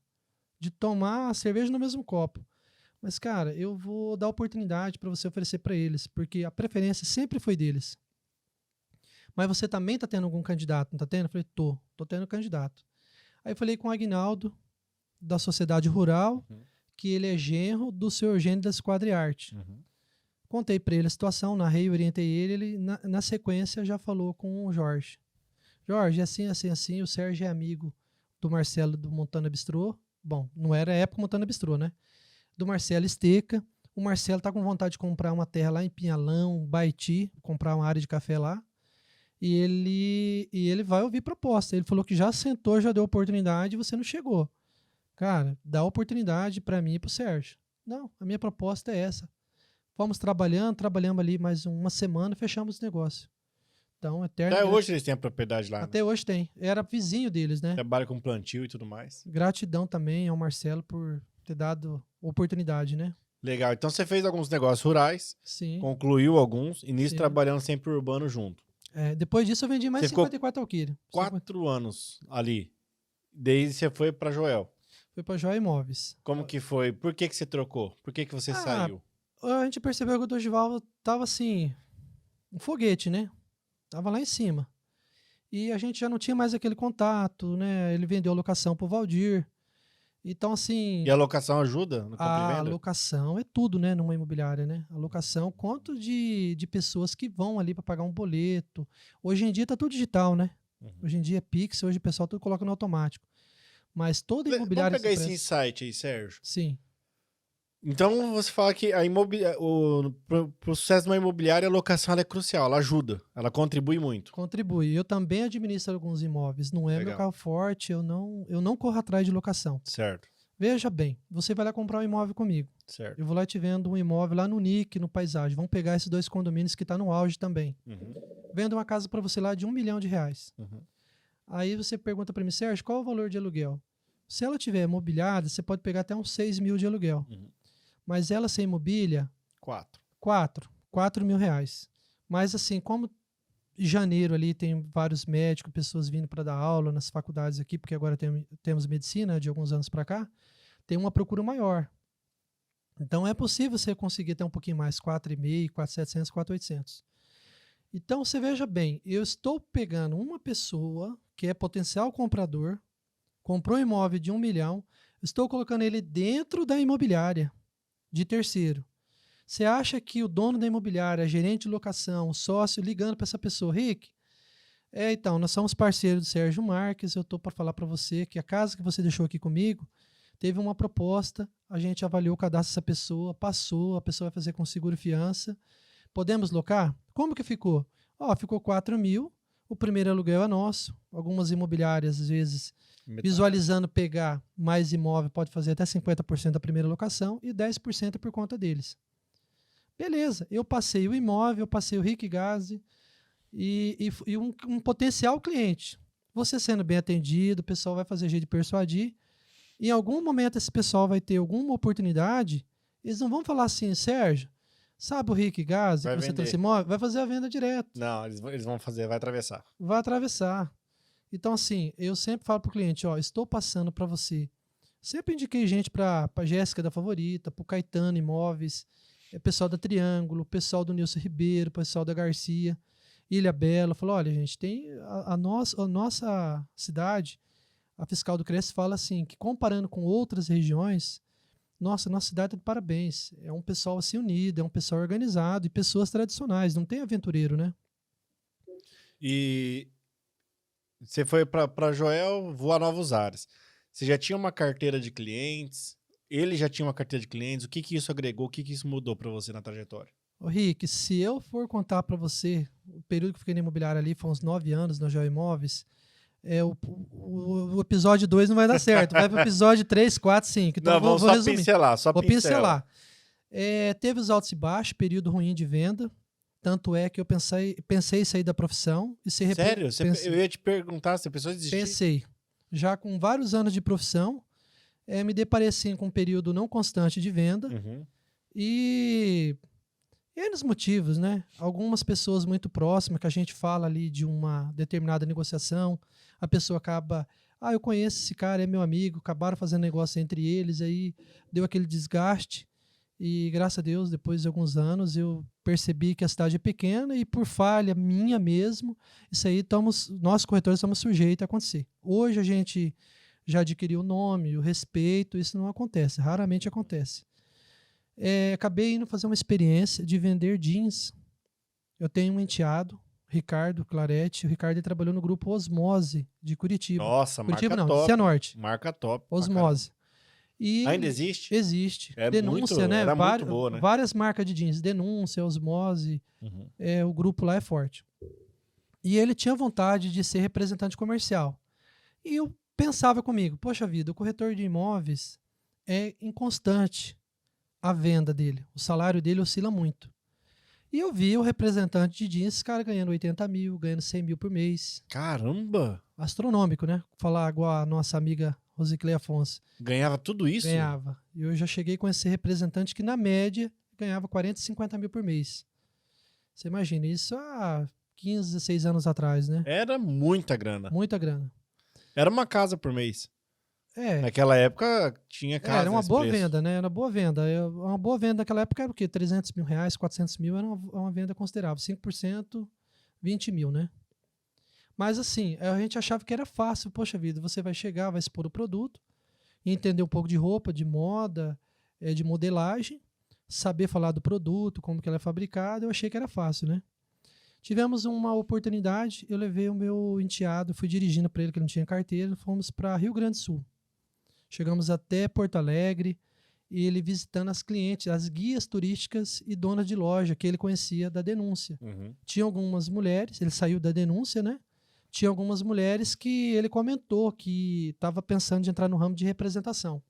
de tomar cerveja no mesmo copo. Mas, cara, eu vou dar oportunidade para você oferecer para eles, porque a preferência sempre foi deles. Mas você também tá tendo algum candidato, não tá tendo? Eu falei, tô tendo candidato. Aí eu falei com o Agnaldo, da Sociedade Rural, Uhum. que ele é genro do seu Eugênio da Esquadriarte. Uhum. Contei para ele a situação, narrei, orientei ele, ele na sequência já falou com o Jorge. Jorge, assim, assim, assim, o Sérgio é amigo do Marcelo do Montana Bistrô. Bom, não era a época Montana Bistrô, né? Do Marcelo Esteca. O Marcelo tá com vontade de comprar uma terra lá em Pinhalão, Baiti, comprar uma área de café lá. E ele vai ouvir proposta. Ele falou que já sentou, já deu oportunidade e você não chegou. Cara, dá oportunidade para mim e pro Sérgio. Não, a minha proposta é essa. Fomos trabalhamos ali mais uma semana e fechamos o negócio. Então, eterna Até hoje eles têm a propriedade lá, né? até hoje tem. Era vizinho deles, né? Trabalha com plantio e tudo mais. Gratidão também ao Marcelo por ter dado oportunidade, né? Legal. Então você fez alguns negócios rurais, Sim, concluiu alguns, e nisso sim. trabalhando sempre urbano junto. Depois disso eu vendi mais Você ficou 54 alqueires. 4 anos ali. Daí você foi pra Joel. Foi para Joia Imóveis. Como que foi? Por que que você trocou? Por que que você saiu? A gente percebeu que o Dorival tava assim, um foguete, né? Tava lá em cima. E a gente já não tinha mais aquele contato, né? Ele vendeu a locação pro Valdir. Então, assim, E a locação ajuda no compra e a venda? locação é tudo, né? Numa imobiliária, né? A locação, quanto de pessoas que vão ali para pagar um boleto. Hoje em dia tá tudo digital, né? Uhum. Hoje em dia é Pix, hoje o pessoal tudo coloca no automático. Mas toda Vamos imobiliária pegar que esse presta... insight aí, Sérgio. Sim, Então você fala que pro sucesso de uma imobiliária, a locação ela é crucial, ela ajuda, ela contribui muito. contribui. Eu também administro alguns imóveis. Não é meu Legal. carro forte, eu não corro atrás de locação. Certo, Veja bem, você vai lá comprar um imóvel comigo. certo. Eu vou lá te vendo um imóvel lá no NIC, no Paisagem. Vamos pegar esses 2 condomínios que tá no auge também. Uhum, Vendo uma casa para você lá de R$ 1 milhão. uhum. Aí você pergunta para mim, Sérgio, qual é o valor de aluguel? Se ela tiver mobiliada, você pode pegar até uns 6 mil de aluguel. Uhum. Mas ela sem mobília, 4. 4 mil reais. Mas assim, como em janeiro ali tem vários médicos, pessoas vindo para dar aula nas faculdades aqui, porque agora temos medicina de alguns anos para cá, tem uma procura maior. Então é possível você conseguir até um pouquinho mais, 4,5, 4,700, 4,800. Então você veja bem, eu estou pegando uma pessoa que é potencial comprador, comprou um imóvel de 1 milhão, estou colocando ele dentro da imobiliária de terceiro. Você acha que o dono da imobiliária, gerente de locação, o sócio, ligando para essa pessoa, Rick, então, nós somos parceiros do Sérgio Marques, eu estou para falar para você que a casa que você deixou aqui comigo teve uma proposta, a gente avaliou o cadastro dessa pessoa, passou, a pessoa vai fazer com seguro e fiança. Podemos locar? Como que ficou? Ficou 4 mil, o primeiro aluguel é nosso, algumas imobiliárias, às vezes, visualizando pegar mais imóvel, pode fazer até 50% da primeira locação e 10% por conta deles. Beleza, eu passei o imóvel, eu passei o Rick Gazi e um potencial cliente. Você sendo bem atendido, o pessoal vai fazer jeito de persuadir. Em algum momento esse pessoal vai ter alguma oportunidade, eles não vão falar assim, Sérgio, sabe o Rick Gazi, que você trouxe imóvel? Vai fazer a venda direto. Não, eles vão fazer, vai atravessar. Vai atravessar. Então, assim, eu sempre falo pro cliente, estou passando para você. Sempre indiquei gente para Jéssica da Favorita, pro Caetano Imóveis, pessoal da Triângulo, pessoal do Nilson Ribeiro, pessoal da Garcia, Ilha Bela. Falou, olha, gente, tem a nossa cidade, a fiscal do Cresce fala assim, que comparando com outras regiões, nossa cidade tá de parabéns. É um pessoal assim unido, é um pessoal organizado e pessoas tradicionais, não tem aventureiro, né? E você foi para Joel voar novos ares. Você já tinha uma carteira de clientes? Ele já tinha uma carteira de clientes? O que que isso agregou? O que que isso mudou para você na trajetória? Ô Rick, se eu for contar para você, o período que eu fiquei na imobiliária ali foi uns 9 anos na Joel Imóveis, o episódio 2 não vai dar certo. Vai para o episódio 3, 4, 5. Então não, vou só resumir. pincelar, Vou pincelar. Teve os altos e baixos, período ruim de venda. Tanto é que eu pensei em sair da profissão e ser Sério? Eu ia te perguntar se a pessoa desistiu. Pensei. Já com vários anos de profissão, me deparei assim com um período não constante de venda. Uhum. E N motivos, né? Algumas pessoas muito próximas, que a gente fala ali de uma determinada negociação, a pessoa acaba, eu conheço esse cara, é meu amigo, acabaram fazendo negócio entre eles, aí deu aquele desgaste. E graças a Deus, depois de alguns anos, eu percebi que a cidade é pequena e por falha minha mesmo, isso aí nós corretores estamos sujeitos a acontecer. Hoje a gente já adquiriu o nome, o respeito, isso não acontece, raramente acontece. Acabei indo fazer uma experiência de vender jeans. Eu tenho um enteado, Ricardo Claretti. O Ricardo ele trabalhou no grupo Osmose de Curitiba. Nossa, Curitiba marca não, top. Cianorte. Marca top. pra caramba. Osmose. E Ainda existe? existe. É Denúncia, muito, né? era muito boa, né? Várias marcas de jeans. Denúncia, Osmose. Uhum. O grupo lá é forte. E ele tinha vontade de ser representante comercial. E eu pensava comigo, poxa vida, o corretor de imóveis é inconstante a venda dele. O salário dele oscila muito. E eu vi o representante de jeans, esse cara ganhando 80 mil, ganhando 100 mil por mês. Caramba! Astronômico, né? Falar igual a nossa amiga Rosiclei Afonso. Ganhava tudo isso? Ganhava. E eu já cheguei com esse representante que, na média, ganhava 40, 50 mil por mês. Você imagina, isso há 15, 16 anos atrás, né? Era muita grana. Muita grana. Era uma casa por mês. É, Naquela época tinha casa era uma nesse boa preço. venda, né? Era boa venda. Uma boa venda naquela época era o quê? 300 mil reais, 400 mil, era uma venda considerável. 5%, 20 mil, né? Mas assim, a gente achava que era fácil. Poxa vida, você vai chegar, vai expor o produto, entender um pouco de roupa, de moda, de modelagem, saber falar do produto, como que ela é fabricada. Eu achei que era fácil, né? Tivemos uma oportunidade, eu levei o meu enteado, fui dirigindo para ele, que ele não tinha carteira, fomos para Rio Grande do Sul. Chegamos até Porto Alegre e ele visitando as clientes, as guias turísticas e donas de loja que ele conhecia da denúncia. Uhum. Tinha algumas mulheres, ele saiu da denúncia, né? Tinha algumas mulheres que ele comentou que estava pensando em entrar no ramo de representação.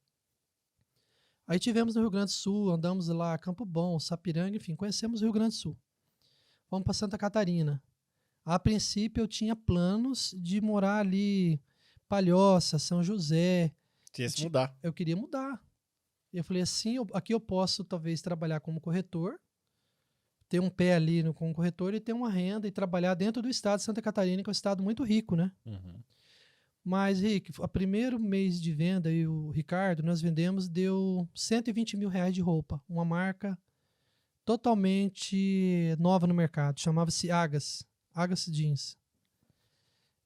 Aí tivemos no Rio Grande do Sul, andamos lá, Campo Bom, Sapiranga, enfim, conhecemos o Rio Grande do Sul. Fomos para Santa Catarina. A princípio eu tinha planos de morar ali, Palhoça, São José. Tinha que se mudar. Eu queria mudar. E eu falei assim, aqui eu posso talvez trabalhar como corretor, ter um pé ali como corretor e ter uma renda e trabalhar dentro do estado de Santa Catarina, que é um estado muito rico, né? Uhum. Mas, Rick, o primeiro mês de venda, e o Ricardo, nós vendemos, deu 120 mil reais de roupa. Uma marca totalmente nova no mercado. Chamava-se Agas Jeans.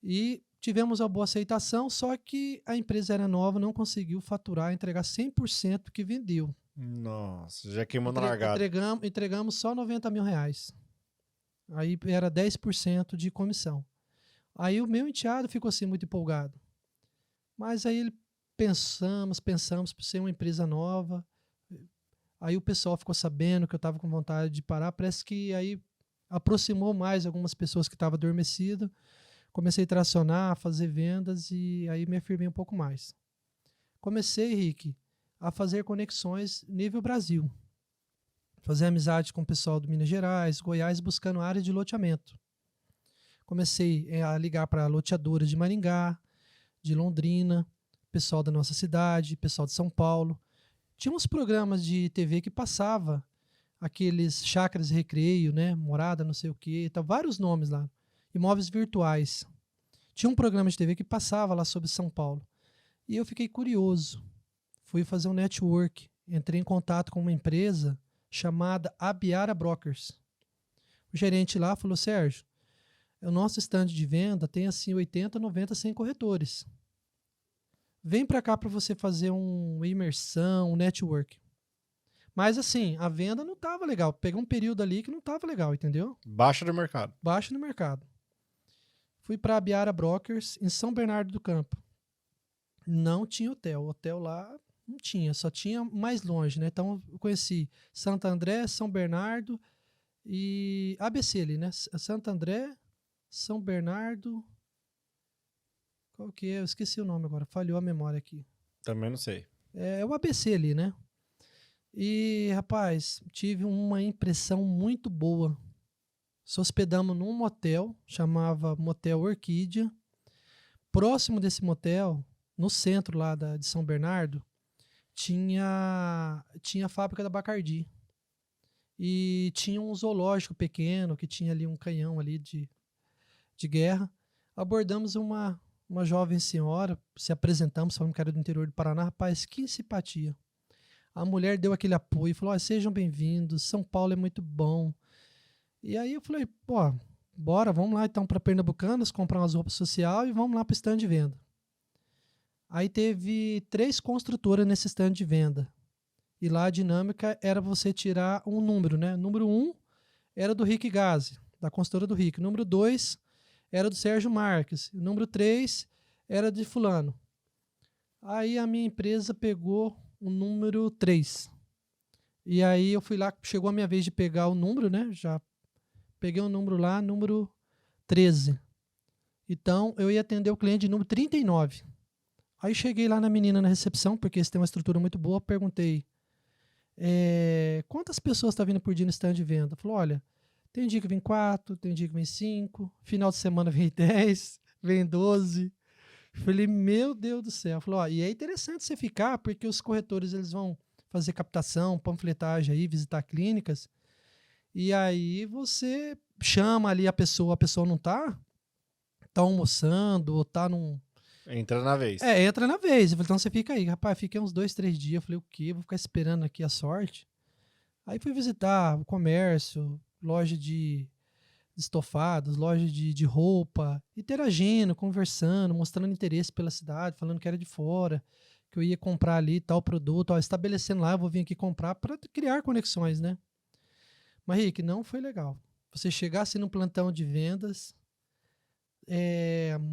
E tivemos uma boa aceitação, só que a empresa era nova, não conseguiu faturar, entregar 100% do que vendeu. Nossa, já queimou na largada. Entregamos só 90 mil reais. Aí era 10% de comissão. Aí o meu enteado ficou assim muito empolgado. Mas aí pensamos por ser uma empresa nova. Aí o pessoal ficou sabendo que eu estava com vontade de parar. Parece que aí aproximou mais algumas pessoas que estavam adormecidas. Comecei a tracionar, a fazer vendas e aí me afirmei um pouco mais. Comecei, Rick, a fazer conexões nível Brasil. Fazer amizade com o pessoal do Minas Gerais, Goiás, buscando área de loteamento. Comecei a ligar para loteadoras de Maringá, de Londrina, pessoal da nossa cidade, pessoal de São Paulo. Tinha uns programas de TV que passava aqueles chácaras de recreio, né? Morada, não sei o quê, tá, vários nomes lá. Imóveis virtuais. Tinha um programa de TV que passava lá sobre São Paulo. E eu fiquei curioso. Fui fazer um network. Entrei em contato com uma empresa chamada Abiara Brokers. O gerente lá falou, Sérgio, o nosso stand de venda tem assim 80, 90, 100 corretores. Vem para cá para você fazer uma imersão, um network. Mas assim, a venda não estava legal. Peguei um período ali que não estava legal, entendeu? Baixa do mercado. Baixo no mercado. Fui para a Biara Brokers, em São Bernardo do Campo. Não tinha hotel. Hotel lá não tinha, só tinha mais longe, né? Então eu conheci Santo André, São Bernardo e ABC ali, né? Santo André, São Bernardo. Qual que é? Eu esqueci o nome agora, falhou a memória aqui. Também não sei. É o ABC ali, né? E, rapaz, tive uma impressão muito boa. Se hospedamos num motel, chamava Motel Orquídea. Próximo desse motel, no centro lá de São Bernardo, tinha a fábrica da Bacardi. E tinha um zoológico pequeno, que tinha ali um canhão ali de guerra. Abordamos uma jovem senhora, se apresentamos, falando que era do interior do Paraná. Rapaz, que simpatia. A mulher deu aquele apoio, falou: sejam bem-vindos, São Paulo é muito bom. E aí eu falei: pô, bora, vamos lá então para Pernambucanas, comprar umas roupas social e vamos lá para o stand de venda. Aí teve 3 construtoras nesse stand de venda. E lá a dinâmica era você tirar um número, né? Número 1 era do Rick Gazi, da construtora do Rick. Número 2 era do Sérgio Marques. Número 3 era de fulano. Aí a minha empresa pegou o número 3. E aí eu fui lá, chegou a minha vez de pegar o número, né? Já peguei o número lá, número 13. Então eu ia atender o cliente de número 39. Aí cheguei lá na menina na recepção, porque eles têm uma estrutura muito boa, perguntei: quantas pessoas estão vindo por dia no stand de venda? Falou: olha, tem dia que vem 4, tem dia que vem 5, final de semana vem 10, vem 12. Falei: meu Deus do céu. Falou: e é interessante você ficar, porque os corretores eles vão fazer captação, panfletagem aí, visitar clínicas, e aí você chama ali a pessoa não tá almoçando, ou tá num... Entra na vez. Entra na vez. Eu falei: então você fica aí. Rapaz, fiquei uns 2, 3 dias. Eu falei: o quê? Vou ficar esperando aqui a sorte? Aí fui visitar o comércio, loja de estofados, loja de roupa, interagindo, conversando, mostrando interesse pela cidade, falando que era de fora, que eu ia comprar ali tal produto, estabelecendo lá, eu vou vir aqui comprar para criar conexões, né? Mas, Rick, não foi legal. Você chegasse no plantão de vendas,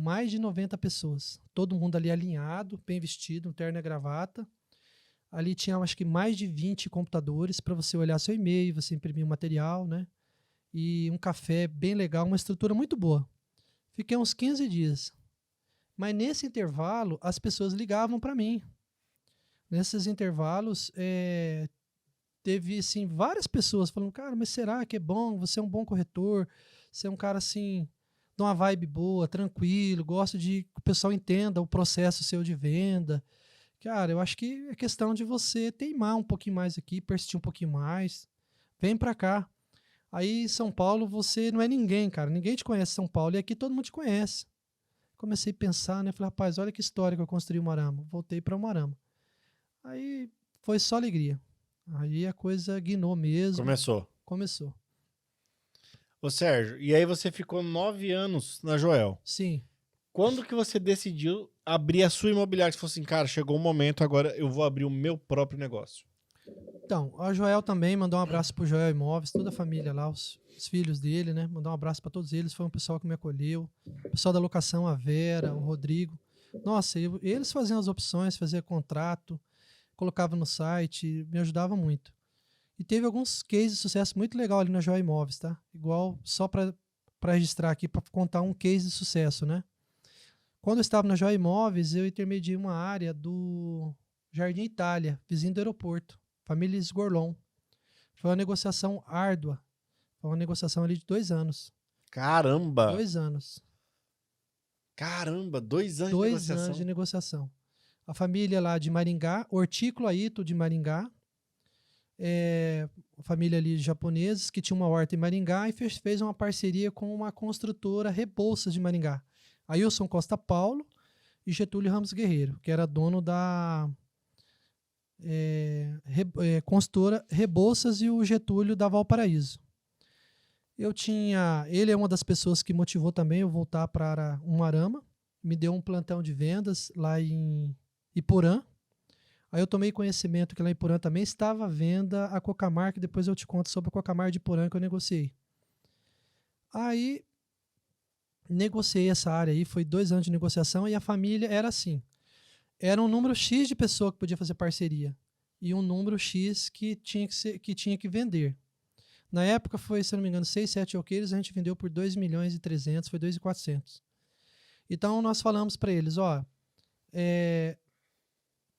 mais de 90 pessoas, todo mundo ali alinhado, bem vestido, um terno e gravata. Ali tinha, acho que, mais de 20 computadores para você olhar seu e-mail, você imprimir o material, né? E um café bem legal, uma estrutura muito boa. Fiquei uns 15 dias. Mas nesse intervalo, as pessoas ligavam para mim. Nesses intervalos, teve assim, várias pessoas falando: cara, mas será que é bom? Você é um bom corretor, você é um cara assim, de uma vibe boa, tranquilo, gosta de que o pessoal entenda o processo seu de venda. Cara, eu acho que é questão de você teimar um pouquinho mais aqui, persistir um pouquinho mais. Vem para cá. Aí em São Paulo você não é ninguém, cara. Ninguém te conhece em São Paulo e aqui todo mundo te conhece. Comecei a pensar, né? Falei: rapaz, olha que história que eu construí o Moarama. Voltei para o Moarama. Aí foi só alegria. Aí a coisa guinou mesmo. Começou. Ô Sérgio, e aí você ficou 9 anos na Joel. Sim. Quando que você decidiu abrir a sua imobiliária? Você falou assim: cara, chegou o momento, agora eu vou abrir o meu próprio negócio. Então, a Joel também mandou um abraço pro Joel Imóveis, toda a família lá, os filhos dele, né? Mandou um abraço para todos eles. Foi um pessoal que me acolheu. O pessoal da locação, a Vera, o Rodrigo. Nossa, eles faziam as opções, faziam contrato, colocavam no site, me ajudavam muito. E teve alguns cases de sucesso muito legal ali na Joel Imóveis, tá? Igual, só para registrar aqui, para contar um case de sucesso, né? Quando eu estava na Joel Imóveis, eu intermediei uma área do Jardim Itália, vizinho do aeroporto, família Gorlon. Foi uma negociação árdua. Foi uma negociação ali de 2 anos. Caramba! 2 anos. Caramba, 2 anos de 2 negociação. anos de negociação. A família lá de Maringá, Hortícola Ito de Maringá, a família ali de japoneses que tinha uma horta em Maringá e fez uma parceria com uma construtora Rebouças de Maringá. Ailson Costa Paulo e Getúlio Ramos Guerreiro, que era dono da construtora Rebouças, e o Getúlio da Valparaíso. Ele é uma das pessoas que motivou também eu voltar para Umuarama, me deu um plantão de vendas lá em Iporã. Aí eu tomei conhecimento que lá em Iporã também estava à venda a Cocamar, que depois eu te conto sobre a Cocamar de Iporã que eu negociei. Aí negociei essa área aí, foi 2 anos de negociação, e a família era assim: era um número X de pessoa que podia fazer parceria e um número X que tinha que vender. Na época foi, se não me engano, 6, 7 alqueires, a gente vendeu por 2.300.000, foi 2.400. Então nós falamos para eles: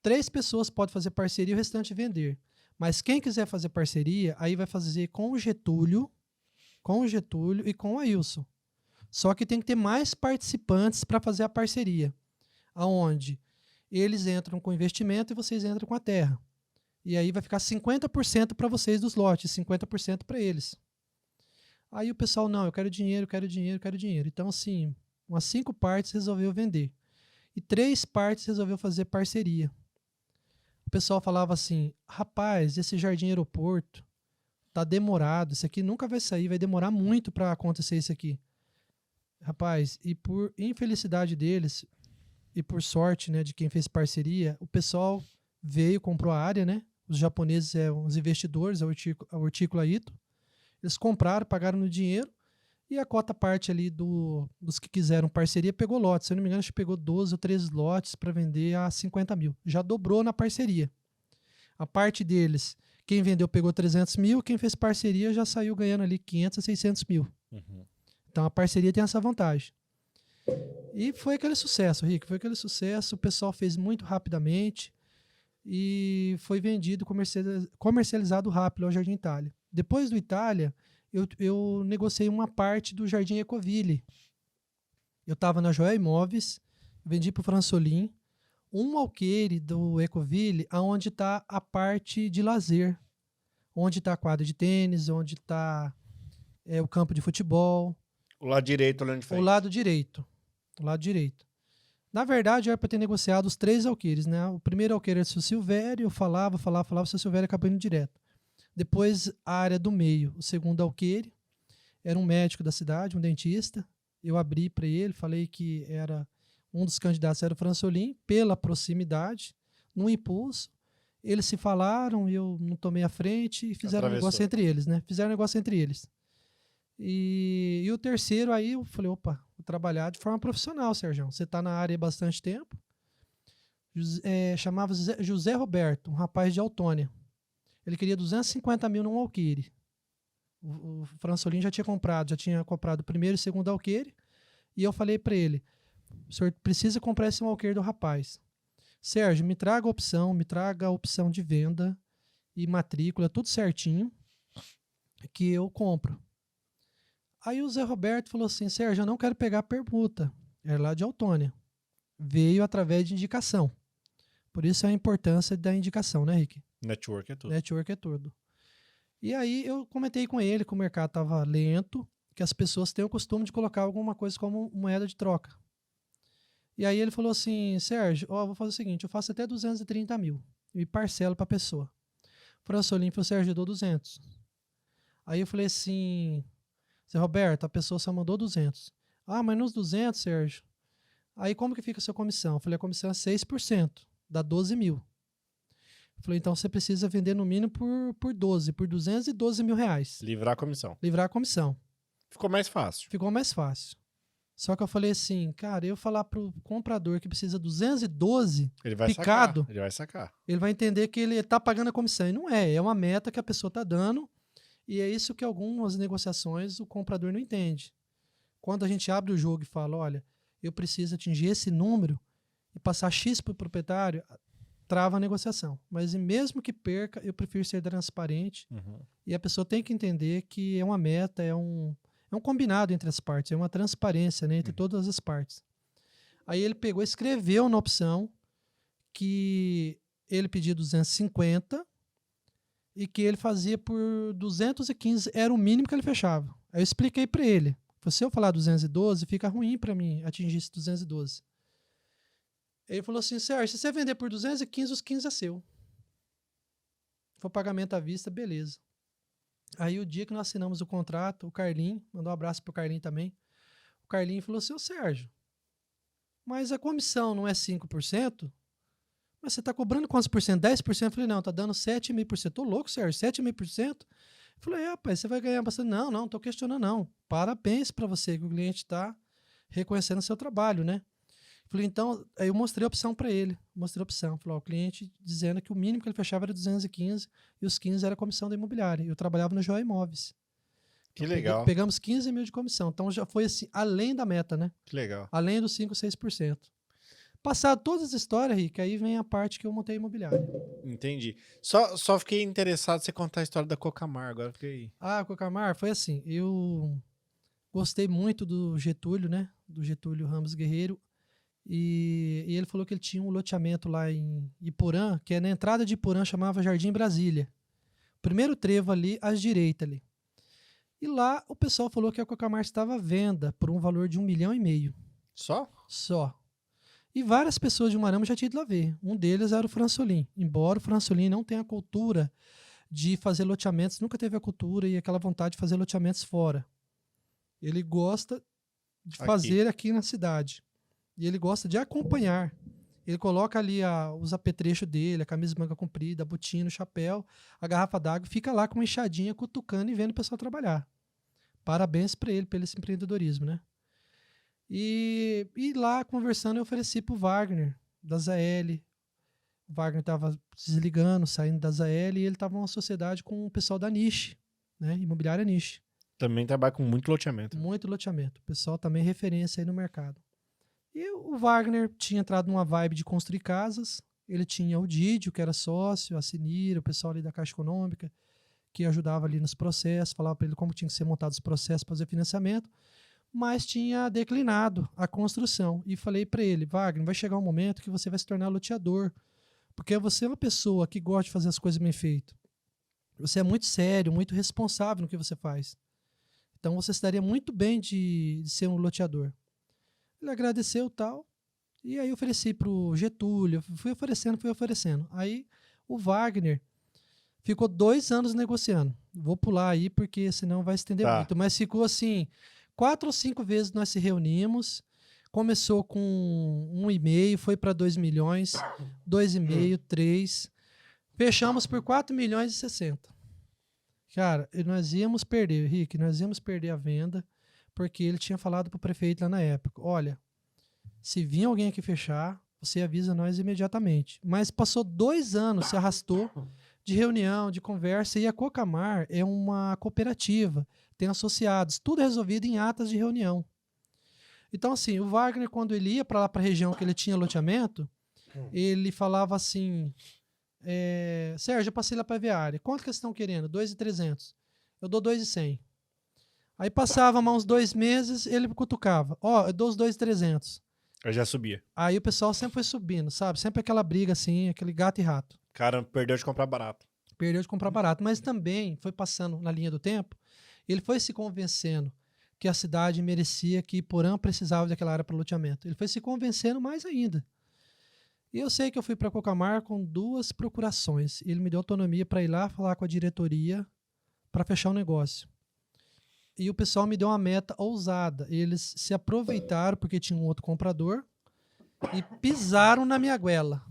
3 pessoas podem fazer parceria e o restante vender. Mas quem quiser fazer parceria, aí vai fazer com o Getúlio e com o Ailson. Só que tem que ter mais participantes para fazer a parceria, aonde eles entram com investimento e vocês entram com a terra. E aí vai ficar 50% para vocês dos lotes, 50% para eles. Aí o pessoal: não, eu quero dinheiro, quero dinheiro, quero dinheiro. Então, assim, umas 5 partes resolveu vender. E 3 partes resolveu fazer parceria. o pessoal falava assim, rapaz, esse Jardim Aeroporto tá demorado, isso aqui nunca vai sair, vai demorar muito para acontecer isso aqui. Rapaz, e por infelicidade deles, e por sorte, né, de quem fez parceria, o pessoal veio, comprou a área, né? Os japoneses, os investidores, a Hortícola Ito, eles compraram, pagaram no dinheiro, e a cota parte ali dos que quiseram parceria pegou lotes. Se eu não me engano, acho que pegou 12 ou 13 lotes para vender a 50 mil. Já dobrou na parceria. A parte deles, quem vendeu pegou 300 mil, quem fez parceria já saiu ganhando ali 500 a 600 mil. Uhum. Então a parceria tem essa vantagem. E foi aquele sucesso, Rick, foi aquele sucesso. O pessoal fez muito rapidamente e foi vendido, comercializado rápido ao Jardim Itália. Depois do Itália, eu negociei uma parte do Jardim Ecoville. Eu estava na Joia Imóveis, vendi para o Fransolim um alqueire do Ecoville, onde está a parte de lazer, onde está a quadra de tênis, onde está o campo de futebol. O lado direito, olhando de frente. O lado direito. O lado direito. Na verdade, era para ter negociado os 3 alqueires, né? O primeiro alqueire era o seu Silvério, eu falava, o seu Silvério acabou indo direto. Depois, a área do meio, o segundo alqueire, era um médico da cidade, um dentista. Eu abri para ele, falei que era um dos candidatos, era o Fransolim, pela proximidade, no impulso. Eles se falaram, eu não tomei a frente e fizeram um negócio entre eles, né? Fizeram um negócio entre eles. E o terceiro aí, eu falei, opa, vou trabalhar de forma profissional, Sérgio. Você está na área há bastante tempo. Chamava José Roberto, um rapaz de Autônia. Ele queria 250 mil num alqueire. O Fransolim já tinha comprado o primeiro e o segundo alqueire. E eu falei para ele, o senhor precisa comprar esse alqueire do rapaz. Sérgio, me traga a opção de venda e matrícula, tudo certinho, que eu compro. Aí o Zé Roberto falou assim, Sérgio, eu não quero pegar permuta. Era lá de Autônia. Veio através de indicação. Por isso a importância da indicação, né, Rick? Network é tudo. Network é tudo. E aí eu comentei com ele que o mercado estava lento, que as pessoas têm o costume de colocar alguma coisa como moeda de troca. E aí ele falou assim, Sérgio, vou fazer o seguinte, eu faço até 230 mil e parcelo para a pessoa. Fransolim falou, Sérgio, eu dou 200. Aí eu falei assim, Zé Roberto, a pessoa só mandou 200. Ah, mas nos 200, Sérgio, aí como que fica a sua comissão? Eu falei, a comissão é 6%, dá 12 mil. Eu falei, então você precisa vender no mínimo por 12, por 212 mil reais. Livrar a comissão. Livrar a comissão. Ficou mais fácil. Ficou mais fácil. Só que eu falei assim, cara, eu falar pro comprador que precisa 212 ele vai picado, sacar. Ele vai sacar. Ele vai entender que ele tá pagando a comissão. E não é uma meta que a pessoa tá dando. E é isso que algumas negociações o comprador não entende. Quando a gente abre o jogo e fala, olha, eu preciso atingir esse número e passar X para o proprietário, trava a negociação. Mas mesmo que perca, eu prefiro ser transparente. Uhum. E a pessoa tem que entender que é uma meta, é um combinado entre as partes, é uma transparência, né, entre todas as partes. Aí ele pegou e escreveu na opção que ele pedia 250 e que ele fazia por 215, era o mínimo que ele fechava. Aí eu expliquei para ele, se eu falar 212, fica ruim para mim atingir esse 212. Ele falou assim, Sérgio, se você vender por 215, os 15 é seu. Se for pagamento à vista, beleza. Aí o dia que nós assinamos o contrato, o Carlinho, mandou um abraço pro Carlinho também, o Carlinho falou assim, ô Sérgio, mas a comissão não é 5%? Mas você tá cobrando quantos por cento? 10%? Eu falei, não, tá dando 7,5%. Tô louco, Sérgio, 7,5%? Eu falei, rapaz, você vai ganhar bastante. Não tô questionando não. Parabéns para você que o cliente tá reconhecendo o seu trabalho, né? Eu falei, então, aí eu mostrei a opção para ele. Mostrei a opção. Falei, o cliente dizendo que o mínimo que ele fechava era 215 e os 15 era a comissão da imobiliária. Eu trabalhava no Joia Imóveis. Que então, legal. Pegamos 15 mil de comissão. Então já foi assim, além da meta, né? Que legal. Além dos 5, 6%. Passado todas as histórias, Rick, aí vem a parte que eu montei a imobiliária. Entendi. Só fiquei interessado em você contar a história da Cocamar, agora fiquei... Ah, Cocamar, foi assim, eu gostei muito do Getúlio, né? Do Getúlio Ramos Guerreiro. E ele falou que ele tinha um loteamento lá em Iporã, que é na entrada de Iporã, chamava Jardim Brasília. Primeiro trevo ali, à direita ali. E lá o pessoal falou que a Cocamar estava à venda por um valor de 1,5 milhão. Só? Só. E várias pessoas de Umuarama já tinham ido lá ver. Um deles era o Fransolim. Embora o Fransolim não tenha a cultura de fazer loteamentos, nunca teve a cultura e aquela vontade de fazer loteamentos fora. Ele gosta de fazer aqui na cidade. E ele gosta de acompanhar. Ele coloca ali os apetrechos dele, a camisa de manga comprida, a botina, o chapéu, a garrafa d'água, e fica lá com uma enxadinha, cutucando e vendo o pessoal trabalhar. Parabéns para ele, pelo esse empreendedorismo, né? E lá, conversando, eu ofereci pro Wagner, da ZL. O Wagner estava desligando, saindo da ZL, e ele estava numa sociedade com o pessoal da Niche, né? Imobiliária Niche. Também trabalha com muito loteamento. Muito loteamento. O pessoal também referência aí no mercado. E o Wagner tinha entrado numa vibe de construir casas. Ele tinha o Didio, que era sócio, a Sinira, o pessoal ali da Caixa Econômica, que ajudava ali nos processos, falava para ele como tinha que ser montado os processos para fazer financiamento, mas tinha declinado a construção. E falei para ele, Wagner, vai chegar um momento que você vai se tornar loteador, porque você é uma pessoa que gosta de fazer as coisas bem feitas. Você é muito sério, muito responsável no que você faz. Então você se daria muito bem de ser um loteador. Ele agradeceu e tal, e aí ofereci para o Getúlio, fui oferecendo. Aí o Wagner ficou 2 anos negociando. Vou pular aí, porque senão vai estender muito. Mas ficou assim, 4 ou 5 vezes nós se reunimos. Começou com 1,5, foi para 2 milhões, 2,5, 3. Fechamos por 4 milhões e 60. Cara, nós íamos perder, Rick, nós íamos perder a venda, porque ele tinha falado para o prefeito lá na época, olha, se vir alguém aqui fechar, você avisa nós imediatamente. Mas passou 2 anos, se arrastou, de reunião, de conversa, e a Cocamar é uma cooperativa, tem associados, tudo é resolvido em atas de reunião. Então, assim, o Wagner, quando ele ia para lá para a região que ele tinha loteamento, ele falava assim, Sérgio, eu passei lá para ver a área, quanto que vocês estão querendo? 2.300. Eu dou 2.100. Aí passava mais uns 2 meses, ele cutucava, eu dou os 2.300. Eu já subia. Aí o pessoal sempre foi subindo, sabe? Sempre aquela briga assim, aquele gato e rato. O cara perdeu de comprar barato. Perdeu de comprar barato, mas também foi passando na linha do tempo, ele foi se convencendo que a cidade merecia, que Porã precisava daquela área para loteamento. Ele foi se convencendo mais ainda. E eu sei que eu fui para Cocamar com 2 procurações. Ele me deu autonomia para ir lá falar com a diretoria para fechar o negócio. E o pessoal me deu uma meta ousada. Eles se aproveitaram porque tinha um outro comprador e pisaram na minha goela.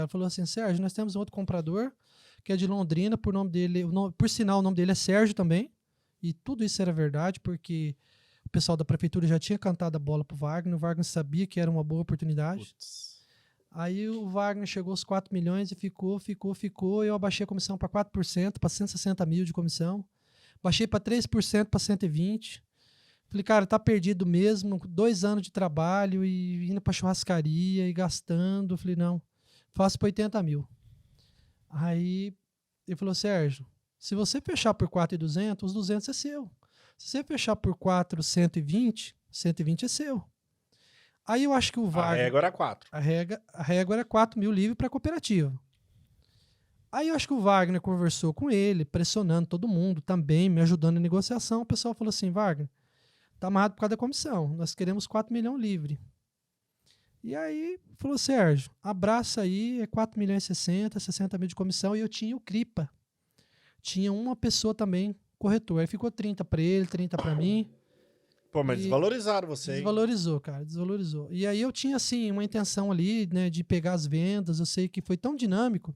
Falou assim, Sérgio, nós temos um outro comprador que é de Londrina, por sinal o nome dele é Sérgio também. E tudo isso era verdade, porque o pessoal da prefeitura já tinha cantado a bola pro Wagner, o Wagner sabia que era uma boa oportunidade. Putz. Aí o Wagner chegou aos 4 milhões e ficou, eu abaixei a comissão para 4%, para 160 mil de comissão, baixei para 3%, para 120. Falei, cara, tá perdido mesmo, 2 anos de trabalho e indo para churrascaria e gastando. Falei, não, faço para 80 mil. Aí ele falou, Sérgio, se você fechar por 4.200, os 200 é seu. Se você fechar por 4.120, 120 é seu. Aí eu acho que o Wagner... A régua era 4. A régua era 4 mil livre para a cooperativa. Aí eu acho que o Wagner conversou com ele, pressionando todo mundo, também me ajudando na negociação. O pessoal falou assim, Wagner, tá amarrado por causa da comissão. Nós queremos 4 milhões livre. E aí falou, Sérgio, abraça aí, é 4 milhões e 60 mil de comissão. E eu tinha o CRIPA. Tinha uma pessoa também, corretor. Aí ficou 30 para ele, 30 para mim. Pô, mas desvalorizaram você, hein? Desvalorizou, cara, desvalorizou. E aí eu tinha, assim, uma intenção ali, né, de pegar as vendas. Eu sei que foi tão dinâmico.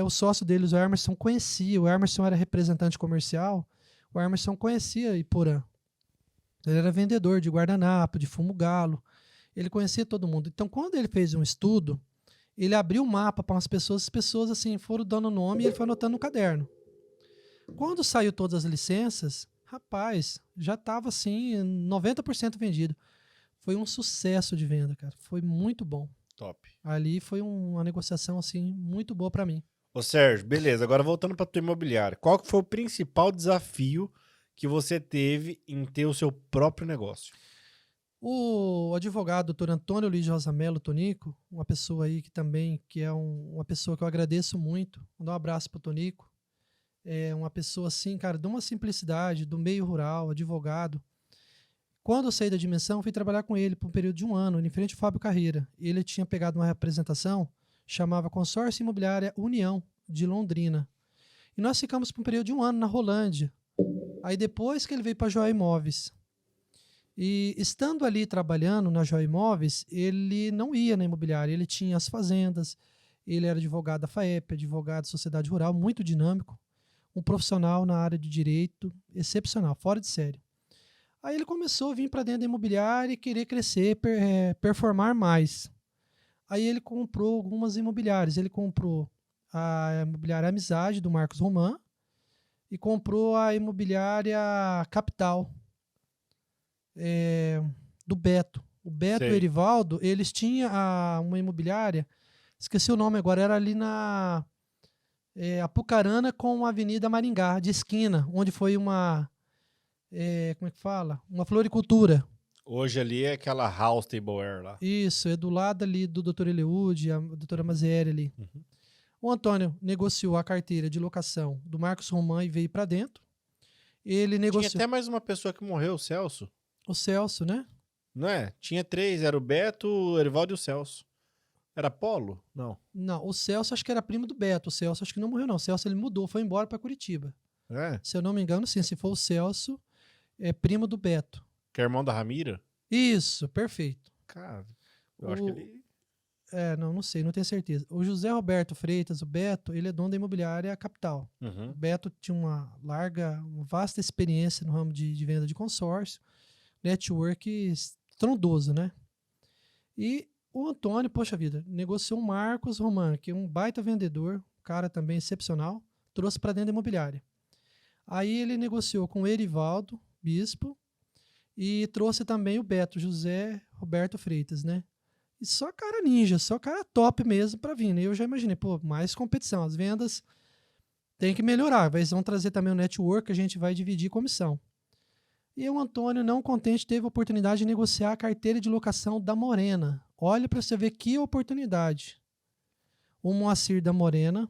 O sócio deles, o Emerson, conhecia. O Emerson era representante comercial. O Emerson conhecia Iporã. Ele era vendedor de guardanapo, de fumo galo. Ele conhecia todo mundo. Então, quando ele fez um estudo, ele abriu o mapa para as pessoas assim foram dando nome e ele foi anotando no caderno. Quando saiu todas as licenças, rapaz, já estava assim 90% vendido. Foi um sucesso de venda, cara. Foi muito bom. Top. Ali foi uma negociação assim muito boa para mim. Ô Sérgio, beleza. Agora voltando para tua imobiliária. Qual que foi o principal desafio que você teve em ter o seu próprio negócio? O advogado Dr. Antônio Luiz de Rosa Melo Tonico, uma pessoa aí que é uma pessoa que eu agradeço muito, mandar um abraço para o Tonico, é uma pessoa assim, cara, de uma simplicidade, do meio rural, advogado, Quando eu saí da Dimensão, fui trabalhar com ele por um período de 1 ano, em frente ao Fábio Carreira. Ele tinha pegado uma representação, chamava Consórcio Imobiliária União, de Londrina. E nós ficamos por um período de 1 ano na Rolândia. Aí depois que ele veio para a Joia Imóveis. E estando ali trabalhando na Joia Imóveis, ele não ia na imobiliária, ele tinha as fazendas, ele era advogado da FAEP, advogado da Sociedade Rural, muito dinâmico, um profissional na área de direito, excepcional, fora de série. Aí ele começou a vir para dentro da imobiliária e querer crescer, performar mais. Aí ele comprou algumas imobiliárias. Ele comprou a imobiliária Amizade, do Marcos Roman, e comprou a imobiliária Capital, do Beto. O Beto e o Erivaldo, eles tinham uma imobiliária, esqueci o nome agora, era ali na Apucarana com a Avenida Maringá, de esquina, onde foi uma... como é que fala? Uma floricultura. Hoje ali é aquela House Tableware lá. Isso, é do lado ali do Dr. Eleude, a doutora Mazieri ali. Uhum. O Antônio negociou a carteira de locação do Marcos Roman e veio para dentro. Ele negociou... Tinha até mais uma pessoa que morreu, o Celso. O Celso, né? Não é? Tinha 3, era o Beto, o Erivaldo e o Celso. Era Polo? Não. Não, o Celso acho que era primo do Beto. O Celso acho que não morreu, não. O Celso ele mudou, foi embora para Curitiba. É? Se eu não me engano, sim. Se for o Celso, é primo do Beto. Que é irmão da Ramira? Isso, perfeito. Cara, eu acho que ele... não sei, não tenho certeza. O José Roberto Freitas, o Beto, ele é dono da imobiliária Capital. Uhum. O Beto tinha uma vasta experiência no ramo de venda de consórcio, network estrondoso, né? E o Antônio, poxa vida, negociou o Marcos Roman, que é um baita vendedor, cara também excepcional, trouxe para dentro da imobiliária. Aí ele negociou com o Erivaldo Bispo e trouxe também o Beto, José Roberto Freitas, né? E só cara ninja, só cara top mesmo para vir, né? Eu já imaginei, pô, mais competição, as vendas tem que melhorar, eles vão trazer também o network, a gente vai dividir comissão. E o Antônio, não contente, teve a oportunidade de negociar a carteira de locação da Morena. Olha para você ver que oportunidade. O Moacir da Morena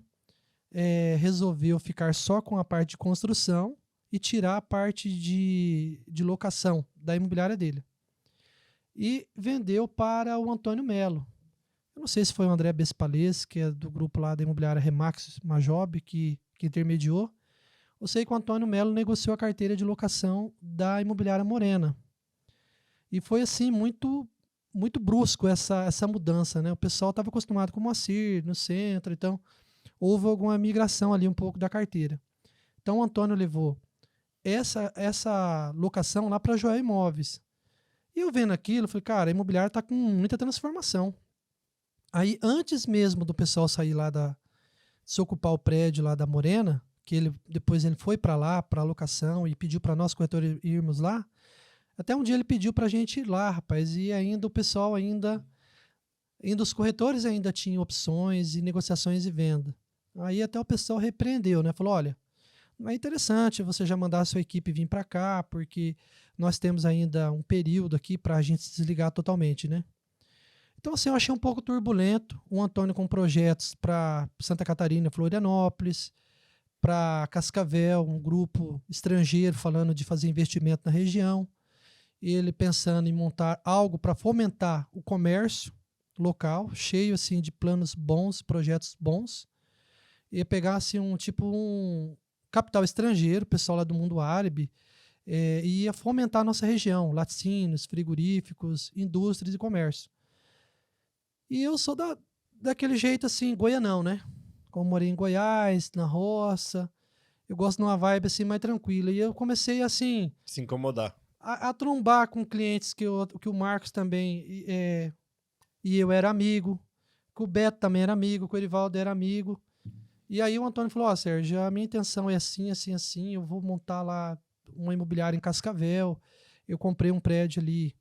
resolveu ficar só com a parte de construção e tirar a parte de locação da imobiliária dele. E vendeu para o Antônio Melo. Eu não sei se foi o André Bespalês, que é do grupo lá da imobiliária Remax Majob, que intermediou. Eu sei que o Antônio Melo negociou a carteira de locação da imobiliária Morena. E foi assim, muito, muito brusco essa mudança, né? O pessoal estava acostumado com o Moacir no centro, então houve alguma migração ali um pouco da carteira. Então o Antônio levou essa locação lá para a Joia Imóveis. E eu vendo aquilo, falei, cara, a imobiliária está com muita transformação. Aí, antes mesmo do pessoal sair lá se ocupar o prédio lá da Morena, que depois ele foi para lá, para a locação, e pediu para nós, corretores, irmos lá. Até um dia ele pediu para a gente ir lá, rapaz, e ainda o pessoal, ainda os corretores ainda tinham opções e negociações de venda. Aí até o pessoal repreendeu, né? Falou, olha, não é interessante você já mandar a sua equipe vir para cá, porque nós temos ainda um período aqui para a gente se desligar totalmente, né? Então, assim, eu achei um pouco turbulento. O Antônio com projetos para Santa Catarina, Florianópolis, para Cascavel, um grupo estrangeiro falando de fazer investimento na região. Ele pensando em montar algo para fomentar o comércio local, cheio assim de planos bons, projetos bons. E pegar assim, um capital estrangeiro, pessoal lá do mundo árabe, e ia fomentar a nossa região, laticínios, frigoríficos, indústrias e comércio. E eu sou daquele jeito assim, goianão, né? Como morei em Goiás, na roça, eu gosto de uma vibe assim mais tranquila. E eu comecei assim... Se incomodar. A trombar com clientes que o Marcos também e eu era amigo, que o Beto também era amigo, que o Erivaldo era amigo. E aí o Antônio falou, Sérgio, a minha intenção é assim, assim, assim, eu vou montar lá uma imobiliária em Cascavel, eu comprei um prédio ali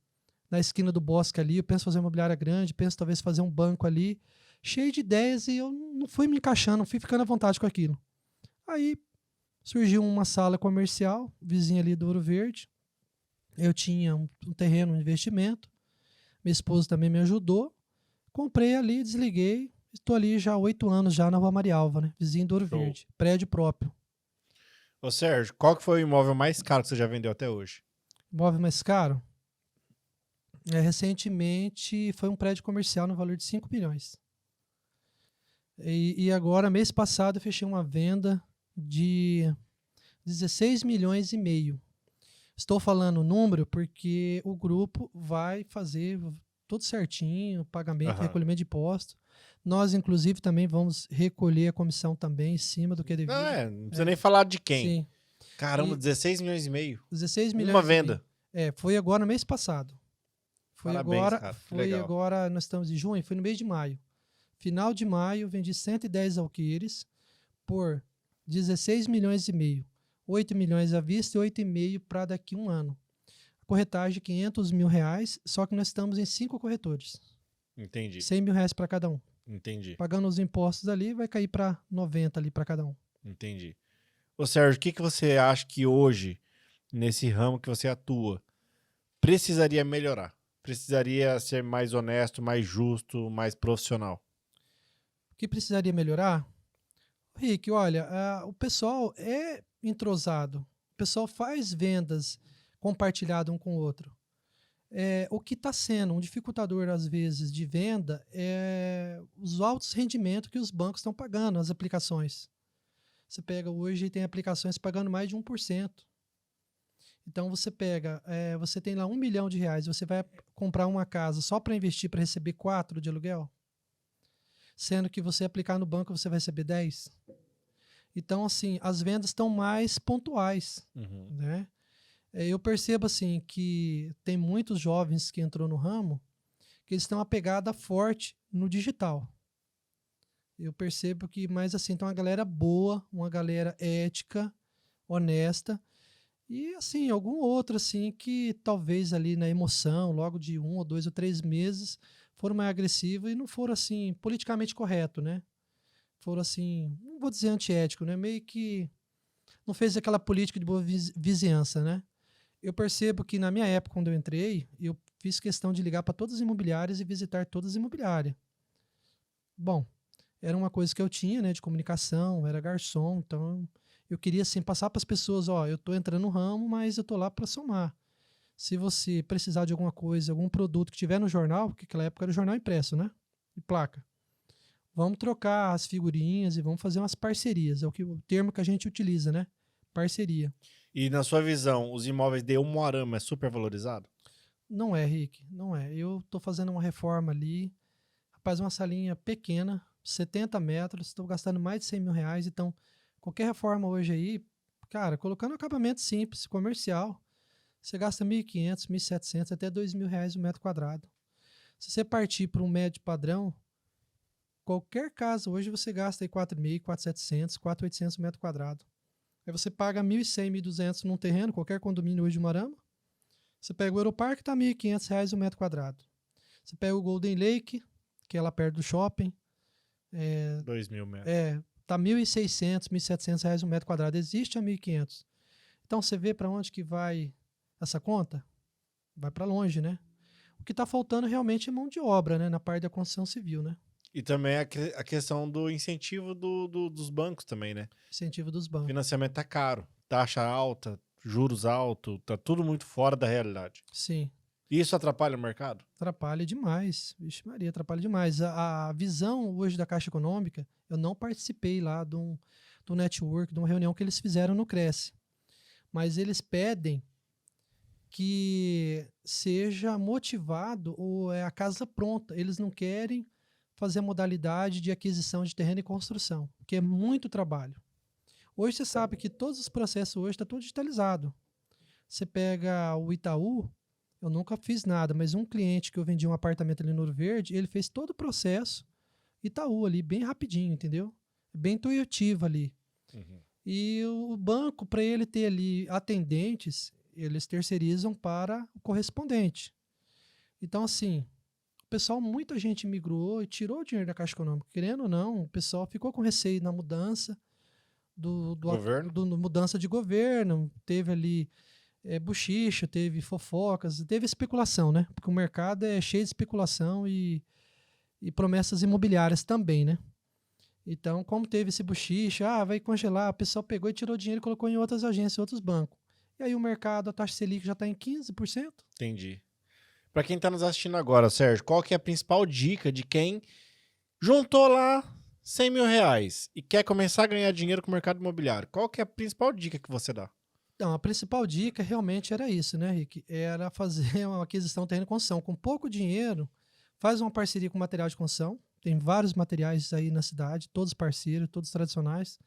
na esquina do Bosque ali, eu penso fazer uma imobiliária grande, penso talvez fazer um banco ali, cheio de ideias, e eu não fui me encaixando, não fui ficando à vontade com aquilo. Aí surgiu uma sala comercial, vizinha ali do Ouro Verde, eu tinha um terreno, um investimento, minha esposa também me ajudou, comprei ali, desliguei, estou ali já há 8 anos já na Rua Marialva, né? Vizinho do Ouro Verde, prédio próprio. Ô Sérgio, qual que foi o imóvel mais caro que você já vendeu até hoje? Imóvel mais caro? Recentemente foi um prédio comercial no valor de 5 milhões. E agora, mês passado, eu fechei uma venda de 16 milhões e meio. Estou falando o número porque o grupo vai fazer tudo certinho, pagamento, recolhimento de impostos. Nós, inclusive, também vamos recolher a comissão também em cima do que é devido. Não precisa nem falar de quem. Sim. Caramba, 16 milhões e meio. 16 milhões Uma venda. Foi agora no mês passado. Parabéns, cara. Foi agora, nós estamos em junho, foi no mês de maio. Final de maio, vendi 110 alqueires por 16 milhões e meio. 8 milhões à vista e 8,5 para daqui a um ano. A corretagem, R$500 mil, só que nós estamos em 5 corretores. Entendi. R$100 mil para cada um. Entendi. Pagando os impostos ali, vai cair para 90 ali para cada um. Entendi. Ô Sérgio, o que você acha que hoje, nesse ramo que você atua, precisaria melhorar? Precisaria ser mais honesto, mais justo, mais profissional? O que precisaria melhorar? Rick, olha, o pessoal é entrosado. O pessoal faz vendas compartilhado um com o outro. O que está sendo um dificultador, às vezes, de venda é os altos rendimentos que os bancos estão pagando, as aplicações. Você pega hoje e tem aplicações pagando mais de 1%. Então, você pega, você tem lá R$1 milhão, você vai comprar uma casa só para investir, para receber 4 de aluguel? Sendo que você aplicar no banco, você vai receber 10. Então, assim, as vendas estão mais pontuais, né? Eu percebo, assim, que tem muitos jovens que entrou no ramo que eles têm uma pegada forte no digital. Eu percebo que, mais assim, tem uma galera boa, uma galera ética, honesta, e, assim, algum outro, assim, que talvez ali na emoção, logo de 1 ou 2 ou 3 meses, foram mais agressivos e não foram, assim, politicamente correto, né? Foram, assim, não vou dizer antiético, né? Meio que não fez aquela política de boa vizinhança, né? Eu percebo que na minha época, quando eu entrei, eu fiz questão de ligar para todas as imobiliárias e visitar todas as imobiliárias. Bom, era uma coisa que eu tinha, né, de comunicação, era garçom, então eu queria, assim, passar para as pessoas, ó, eu estou entrando no ramo, mas eu estou lá para somar. Se você precisar de alguma coisa, algum produto que tiver no jornal, porque naquela época era o jornal impresso, né? E placa. Vamos trocar as figurinhas e vamos fazer umas parcerias. É o termo que a gente utiliza, né? Parceria. E na sua visão, os imóveis de Umuarama é super valorizado? Não é, Rick. Não é. Eu estou fazendo uma reforma ali. Rapaz, uma salinha pequena, 70 metros. Estou gastando mais de R$100 mil. Então, qualquer reforma hoje aí, cara, colocando acabamento simples, comercial, você gasta R$1.500, R$1.700, até R$2.000 o metro quadrado. Se você partir para um médio padrão, qualquer casa hoje você gasta aí R$4.500, R$4.700, R$4.800 o metro quadrado. Aí você paga R$1.100, R$1.200 num terreno, qualquer condomínio hoje de Umuarama. Você pega o Europark, tá R$1.500 o metro quadrado. Você pega o Golden Lake, que é lá perto do shopping. 2.000 metros. Tá R$1.600, R$1.700 o metro quadrado. Existe a R$1.500. Então você vê para onde que vai essa conta? Vai para longe, né? O que está faltando realmente é mão de obra, né? Na parte da construção civil, né? E também a questão do incentivo dos bancos também, né? Incentivo dos bancos. Financiamento tá caro, taxa alta, juros altos, tá tudo muito fora da realidade. Sim. Isso atrapalha o mercado? Atrapalha demais. Vixe Maria, atrapalha demais. A visão hoje da Caixa Econômica, eu não participei lá do network, de uma reunião que eles fizeram no Cresce. Mas eles pedem que seja motivado a casa pronta. Eles não querem fazer a modalidade de aquisição de terreno e construção, que é muito trabalho. Hoje você sabe que todos os processos hoje estão tudo digitalizado. Você pega o Itaú, eu nunca fiz nada, mas um cliente que eu vendi um apartamento ali no Ouro Verde, ele fez todo o processo Itaú ali, bem rapidinho, entendeu? Bem intuitivo ali. E o banco, para ele ter ali atendentes, eles terceirizam para o correspondente. Então, assim, o pessoal, muita gente migrou e tirou o dinheiro da Caixa Econômica. Querendo ou não, o pessoal ficou com receio na mudança mudança de governo. Teve ali bochicha, teve fofocas, teve especulação, né? Porque o mercado é cheio de especulação e promessas imobiliárias também, né? Então, como teve esse bochicha, vai congelar, o pessoal pegou e tirou dinheiro e colocou em outras agências, outros bancos. E aí o mercado, a taxa Selic já está em 15%. Entendi. Para quem tá nos assistindo agora, Sérgio, qual que é a principal dica de quem juntou lá 100 mil reais e quer começar a ganhar dinheiro com o mercado imobiliário? Qual que é a principal dica que você dá? Então, a principal dica realmente era isso, né, Rick? Era fazer uma aquisição de terreno e construção. Com pouco dinheiro, faz uma parceria com material de construção. Tem vários materiais aí na cidade, todos parceiros, todos tradicionais.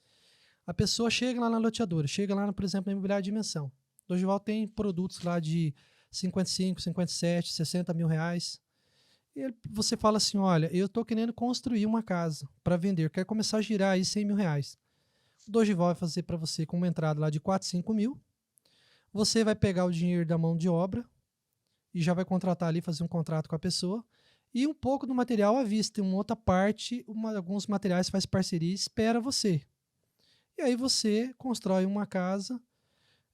A pessoa chega lá na loteadora, chega lá, por exemplo, na Imobiliária Dimensão. Dorival tem produtos lá de 55, 57, 60 mil reais. E você fala assim, olha, eu estou querendo construir uma casa para vender, eu quero começar a girar aí 100 mil reais. O Dorival vai fazer para você com uma entrada lá de 4, 5 mil. Você vai pegar o dinheiro da mão de obra e já vai contratar ali, fazer um contrato com a pessoa. E um pouco do material à vista, uma outra parte, alguns materiais faz parceria e espera você. E aí você constrói uma casa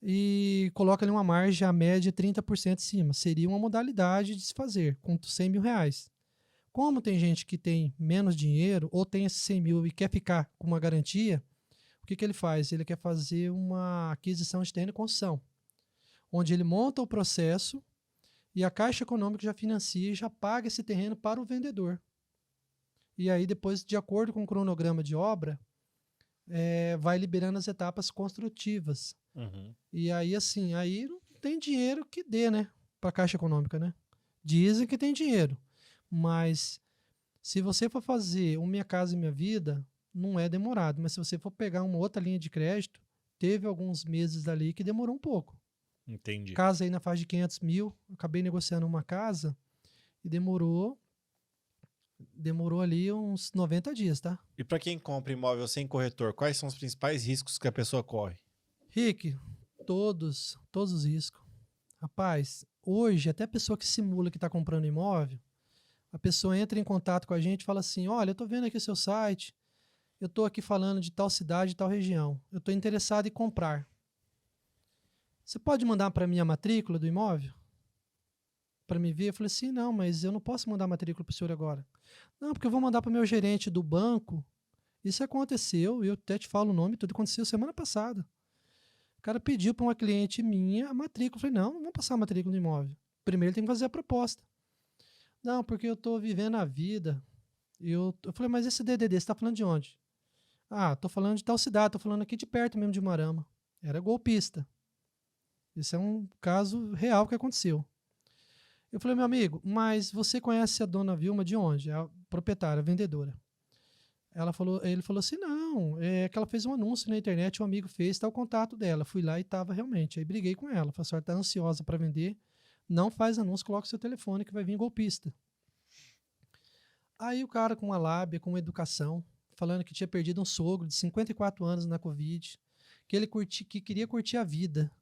e coloca ali uma margem, a média 30% em cima. Seria uma modalidade de se fazer, com 100 mil reais. Como tem gente que tem menos dinheiro, ou tem esses 100 mil e quer ficar com uma garantia, o que ele faz? Ele quer fazer uma aquisição de terreno e construção, onde ele monta o processo e a Caixa Econômica já financia e já paga esse terreno para o vendedor. E aí depois, de acordo com o cronograma de obra, vai liberando as etapas construtivas. Uhum. E aí, assim, aí não tem dinheiro que dê, né? Para a Caixa Econômica, né? Dizem que tem dinheiro. Mas se você for fazer o Minha Casa e Minha Vida, não é demorado. Mas se você for pegar uma outra linha de crédito, teve alguns meses ali que demorou um pouco. Entendi. Casa aí na faixa de 500 mil. Acabei negociando uma casa e demorou ali uns 90 dias, tá? E para quem compra imóvel sem corretor, quais são os principais riscos que a pessoa corre? Rick, todos os riscos. Rapaz, hoje, até a pessoa que simula que está comprando imóvel, a pessoa entra em contato com a gente e fala assim, olha, eu estou vendo aqui o seu site, eu estou aqui falando de tal cidade, tal região, eu estou interessado em comprar. Você pode mandar para mim a matrícula do imóvel? Para me ver? Eu falei assim, não, mas eu não posso mandar a matrícula para o senhor agora. Não, porque eu vou mandar para o meu gerente do banco. Isso aconteceu, eu até te falo o nome, tudo aconteceu semana passada. O cara pediu para uma cliente minha a matrícula. Eu falei, não vou passar a matrícula no imóvel. Primeiro tem que fazer a proposta. Não, porque eu estou vivendo a vida. Eu falei, mas esse DDD, você está falando de onde? Ah, estou falando de tal cidade, estou falando aqui de perto mesmo de Marama. Era golpista. Isso é um caso real que aconteceu. Eu falei, meu amigo, mas você conhece a dona Vilma de onde? A proprietária, a vendedora. Ele falou assim, não, é que ela fez um anúncio na internet, um amigo fez, está o contato dela. Fui lá e estava realmente. Aí briguei com ela, falei, a senhora está ansiosa para vender, não faz anúncio, coloca o seu telefone que vai vir golpista. Aí o cara com uma lábia, com uma educação, falando que tinha perdido um sogro de 54 anos na Covid, que queria curtir a vida,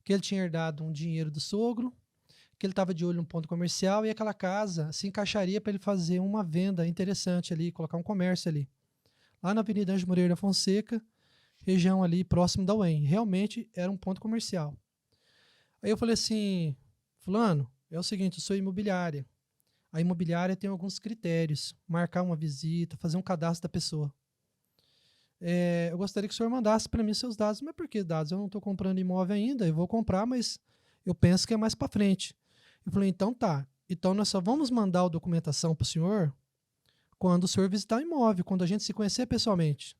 que ele tinha herdado um dinheiro do sogro, que ele estava de olho no ponto comercial e aquela casa se encaixaria para ele fazer uma venda interessante ali, colocar um comércio ali. Lá na Avenida Ângelo Moreira da Fonseca, região ali próximo da UEM. Realmente era um ponto comercial. Aí eu falei assim, fulano, é o seguinte, eu sou imobiliária. A imobiliária tem alguns critérios, marcar uma visita, fazer um cadastro da pessoa. Eu gostaria que o senhor mandasse para mim seus dados. Mas por que dados? Eu não estou comprando imóvel ainda, eu vou comprar, mas eu penso que é mais para frente. Eu falei, então tá. Então nós só vamos mandar a documentação para o senhor quando o senhor visitar o imóvel, quando a gente se conhecer pessoalmente.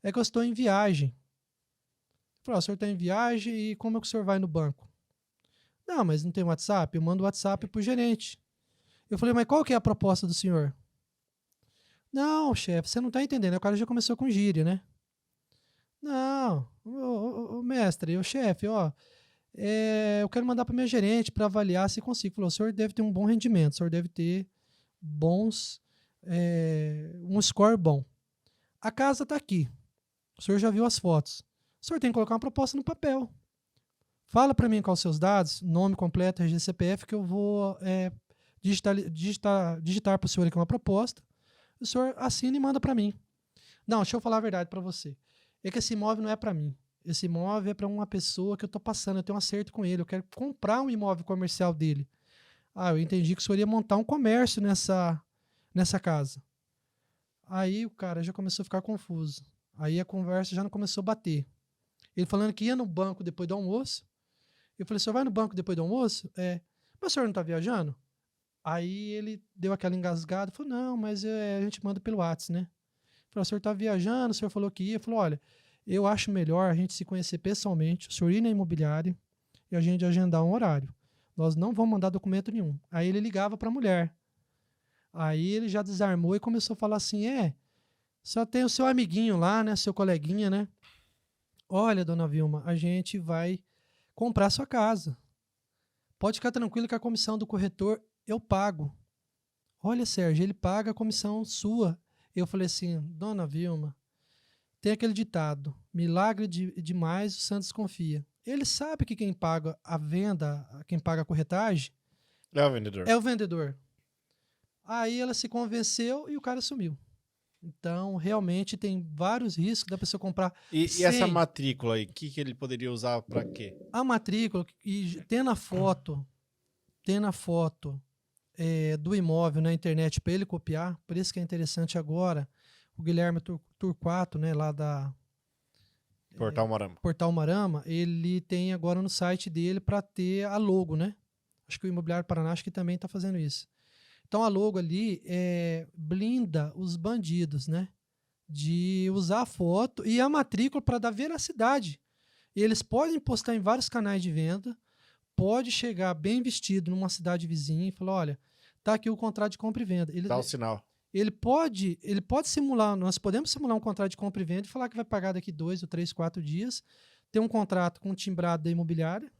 É que eu estou em viagem. Eu falei, o senhor está em viagem e como é que o senhor vai no banco? Não, mas não tem WhatsApp? Eu mando o WhatsApp para o gerente. Eu falei, mas qual que é a proposta do senhor? Não, chefe, você não está entendendo. O cara já começou com gíria, né? Não, o mestre, o chefe, ó, eu quero mandar para minha gerente para avaliar se consigo. Falou, o senhor deve ter um bom rendimento, o senhor deve ter um score bom. A casa está aqui, o senhor já viu as fotos. O senhor tem que colocar uma proposta no papel. Fala para mim quais os seus dados, nome completo, RG, CPF, que eu vou digitar para o senhor aqui uma proposta. O senhor assina e manda para mim. Não, deixa eu falar a verdade para você. É que esse imóvel não é para mim. Esse imóvel é para uma pessoa que eu estou passando, eu tenho um acerto com ele, eu quero comprar um imóvel comercial dele. Ah, eu entendi que o senhor ia montar um comércio nessa casa. Aí o cara já começou a ficar confuso. Aí a conversa já não começou a bater. Ele falando que ia no banco depois do almoço. Eu falei, o senhor vai no banco depois do almoço? Mas o senhor não está viajando? Aí ele deu aquela engasgada, falou, não, mas a gente manda pelo WhatsApp, né? Falou, o senhor está viajando, o senhor falou que ia. Falou, olha, eu acho melhor a gente se conhecer pessoalmente, o senhor ir na imobiliária e a gente agendar um horário. Nós não vamos mandar documento nenhum. Aí ele ligava para a mulher. Aí ele já desarmou e começou a falar assim, só tem o seu amiguinho lá, né, seu coleguinha, né? Olha, dona Vilma, a gente vai comprar sua casa. Pode ficar tranquilo que a comissão do corretor eu pago. Olha, Sérgio, ele paga a comissão sua. Eu falei assim, dona Vilma, tem aquele ditado, milagre demais o santo desconfia. Ele sabe que quem paga a venda, quem paga a corretagem, É o vendedor. é o vendedor. Aí ela se convenceu e o cara sumiu. Então, realmente tem vários riscos da pessoa comprar. E essa matrícula aí, o que ele poderia usar para quê? A matrícula, e tendo a foto do imóvel na internet para ele copiar, por isso que é interessante agora, o Guilherme Turquato, né, lá da Portal Marama, ele tem agora no site dele para ter a logo, né? Acho que o Imobiliário Paraná acho que também está fazendo isso. Então a logo ali blinda os bandidos, né? De usar a foto e a matrícula para dar veracidade. E eles podem postar em vários canais de venda, pode chegar bem vestido numa cidade vizinha e falar, olha, tá aqui o contrato de compra e venda. Dá o sinal. Ele pode simular, nós podemos simular um contrato de compra e venda e falar que vai pagar daqui 2 ou 3, 4 dias, ter um contrato com o timbrado da imobiliária,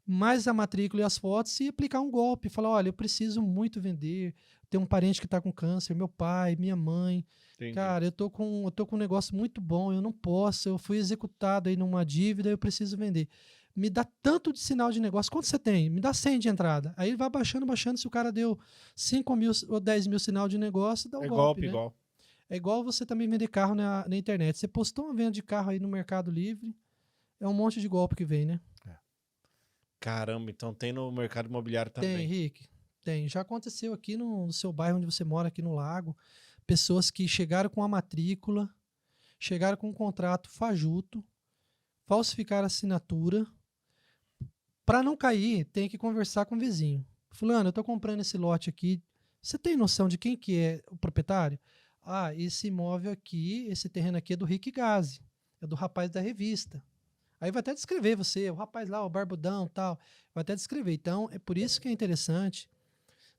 mais a matrícula e as fotos e aplicar um golpe. Falar, olha, eu preciso muito vender, tem um parente que está com câncer, meu pai, minha mãe. Entendi. Cara, eu tô com um negócio muito bom, eu não posso, eu fui executado aí numa dívida, eu preciso vender. Me dá tanto de sinal de negócio, quanto você tem? Me dá 100 de entrada. Aí ele vai baixando, se o cara deu 5 mil ou 10 mil sinal de negócio, dá um golpe, né? Igual. É igual você também vender carro na internet. Você postou uma venda de carro aí no Mercado Livre, é um monte de golpe que vem, né? Caramba, então tem no mercado imobiliário também. Tem, Henrique. Tem. Já aconteceu aqui no seu bairro onde você mora, aqui no Lago, pessoas que chegaram com a matrícula, chegaram com um contrato fajuto, falsificaram a assinatura. Para não cair, tem que conversar com o vizinho. Fulano, eu estou comprando esse lote aqui. Você tem noção de quem que é o proprietário? Ah, esse imóvel aqui, esse terreno aqui é do Rick Gazi. É do rapaz da revista. Aí vai até descrever você, o rapaz lá, o barbudão tal. Vai até descrever. Então, é por isso que é interessante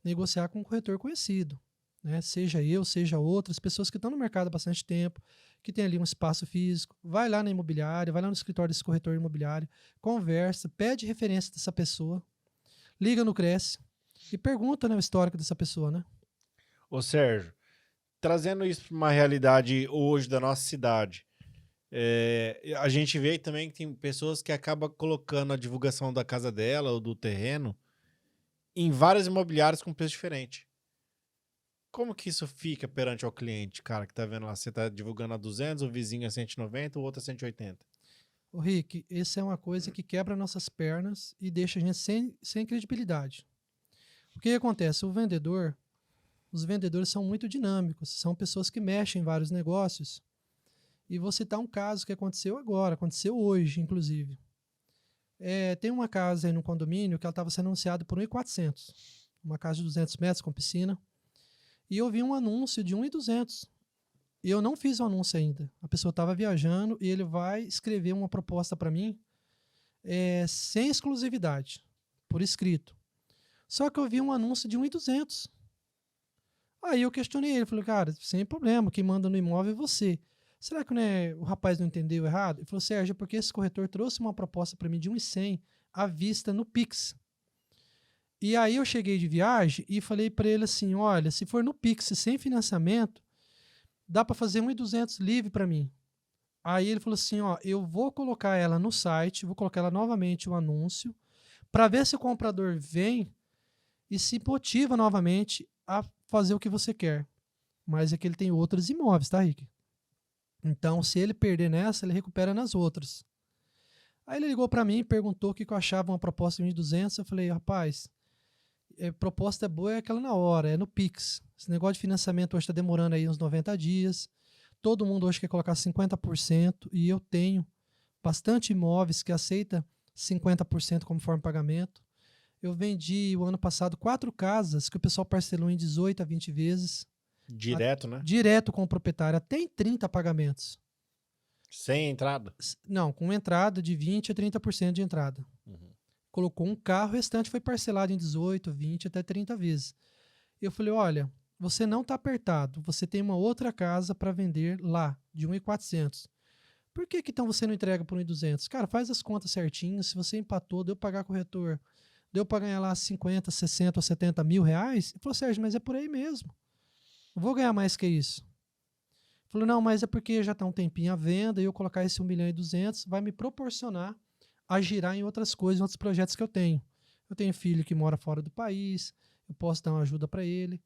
negociar com um corretor conhecido. Né? Seja eu, seja outras pessoas que estão no mercado há bastante tempo, que tem ali um espaço físico. Vai lá na imobiliária, vai lá no escritório desse corretor imobiliário, conversa, pede referência dessa pessoa, liga no Cresce e pergunta, né, o histórico dessa pessoa. Né? Ô Sérgio, trazendo isso para uma realidade hoje da nossa cidade, a gente vê também que tem pessoas que acabam colocando a divulgação da casa dela ou do terreno em várias imobiliárias com preço diferente. Como que isso fica perante ao cliente, cara, que tá vendo lá, você tá divulgando a 200, o vizinho a 190, o outro a 180? Ô Rick, essa é uma coisa que quebra nossas pernas e deixa a gente sem credibilidade. O que acontece? Os vendedores são muito dinâmicos, são pessoas que mexem em vários negócios. E vou citar um caso que aconteceu agora, aconteceu hoje, inclusive. Tem uma casa aí no condomínio que ela estava sendo anunciada por 1.400, uma casa de 200 metros com piscina. E eu vi um anúncio de 1.200. E eu não fiz o anúncio ainda. A pessoa estava viajando e ele vai escrever uma proposta para mim sem exclusividade, por escrito. Só que eu vi um anúncio de 1.200. Aí eu questionei ele, falei, cara, sem problema, quem manda no imóvel é você. Será que o rapaz não entendeu errado? Ele falou, Sérgio, é porque esse corretor trouxe uma proposta para mim de 1.100 à vista no Pix. E aí eu cheguei de viagem e falei para ele assim, olha, se for no Pix sem financiamento, dá para fazer 1.200 livre para mim. Aí ele falou assim, ó, eu vou colocar ela no site, vou colocar ela novamente o anúncio, para ver se o comprador vem e se motiva novamente a fazer o que você quer. Mas é que ele tem outros imóveis, tá, Rick? Então, se ele perder nessa, ele recupera nas outras. Aí ele ligou para mim e perguntou o que eu achava uma proposta de 1.200. Eu falei, rapaz, proposta boa é aquela na hora, é no Pix. Esse negócio de financiamento hoje está demorando aí uns 90 dias. Todo mundo hoje quer colocar 50% e eu tenho bastante imóveis que aceita 50% como forma de pagamento. Eu vendi o ano passado 4 casas que o pessoal parcelou em 18 a 20 vezes. Direto, né? Direto com o proprietário, até em 30 pagamentos. Sem entrada. Não, com entrada de 20 a 30% de entrada. Uhum. Colocou um carro, o restante foi parcelado em 18, 20 até 30 vezes. Eu falei, olha, você não está apertado, você tem uma outra casa para vender lá, de 1.400. Por que então você não entrega por 1.200? Cara, faz as contas certinhas, se você empatou, deu pagar corretor, deu para ganhar lá 50, 60 ou 70 mil reais? Ele falou, Sérgio, mas é por aí mesmo. Eu vou ganhar mais que isso. Ele falou, não, mas é porque já está um tempinho à venda e eu colocar esse 1.200.000 vai me proporcionar a girar em outras coisas, em outros projetos que eu tenho. Eu tenho filho que mora fora do país, eu posso dar uma ajuda para ele.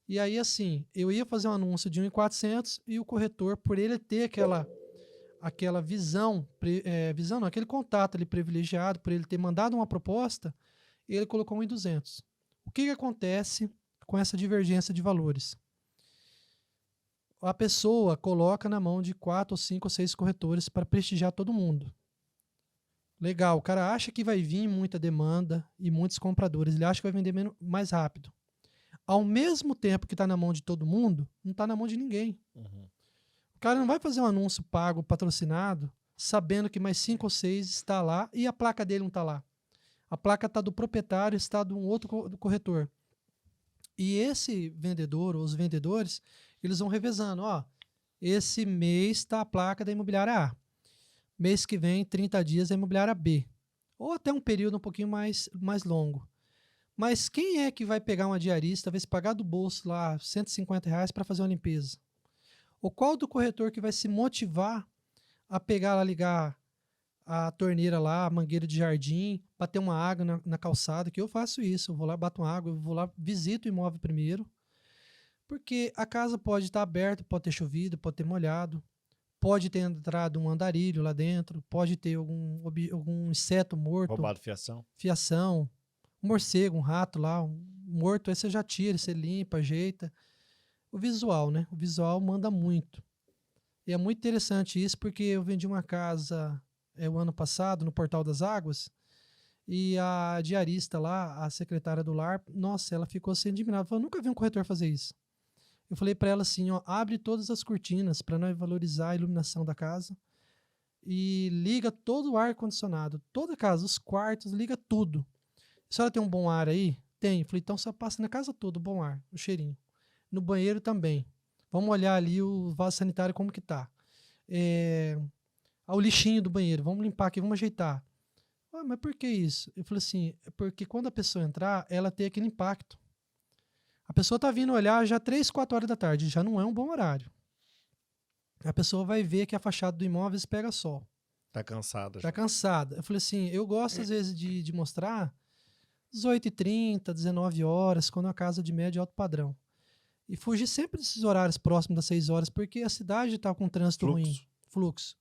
E aí, assim, eu ia fazer um anúncio de 1.400 e o corretor, por ele ter aquela visão, visão não, aquele contato ali privilegiado, por ele ter mandado uma proposta, ele colocou 1.200. O que acontece com essa divergência de valores? A pessoa coloca na mão de 4, 5 ou 6 corretores para prestigiar todo mundo. Legal, o cara acha que vai vir muita demanda e muitos compradores, ele acha que vai vender mais rápido. Ao mesmo tempo que está na mão de todo mundo, não está na mão de ninguém. Uhum. O cara não vai fazer um anúncio pago, patrocinado, sabendo que mais 5 ou 6 está lá e a placa dele não está lá. A placa está do proprietário, está de um outro corretor. E esse vendedor, ou os vendedores, eles vão revezando. Ó, esse mês está a placa da imobiliária A. Mês que vem, 30 dias, a imobiliária B. Ou até um período um pouquinho mais longo. Mas quem é que vai pegar uma diarista, vai se pagar do bolso lá R$ 150 para fazer uma limpeza? Ou qual do corretor que vai se motivar a pegar lá, ligar a torneira lá, a mangueira de jardim, bater uma água na calçada, que eu faço isso, eu vou lá, bato uma água, eu vou lá, visito o imóvel primeiro, porque a casa pode estar aberta, pode ter chovido, pode ter molhado, pode ter entrado um andarilho lá dentro, pode ter algum inseto morto, Roubado fiação, um morcego, um rato lá, um morto, aí você já tira, você limpa, ajeita. O visual, né? O visual manda muito. E é muito interessante isso, porque eu vendi uma casa o ano passado no Portal das Águas, e a diarista lá, a secretária do lar, nossa, ela ficou assim admirada. Falou, nunca vi um corretor fazer isso. Eu falei para ela assim, ó, abre todas as cortinas para nós valorizar a iluminação da casa e liga todo o ar-condicionado, toda a casa, os quartos, liga tudo. A senhora tem um bom ar aí? Tem. Eu falei, então só passa na casa toda o bom ar, o cheirinho. No banheiro também. Vamos olhar ali o vaso sanitário como que tá. O lixinho do banheiro, vamos limpar aqui, vamos ajeitar. Ah, mas por que isso? Eu falei assim, é porque quando a pessoa entrar, ela tem aquele impacto. A pessoa tá vindo olhar já 3, 4 horas da tarde, já não é um bom horário. A pessoa vai ver que a fachada do imóvel pega sol. Tá cansada. Tá cansada. Eu falei assim, eu gosto às vezes de mostrar 18h30, 19 horas, quando é uma casa de médio e alto padrão. E fugir sempre desses horários próximos das 6 horas, porque a cidade está com trânsito ruim, fluxo.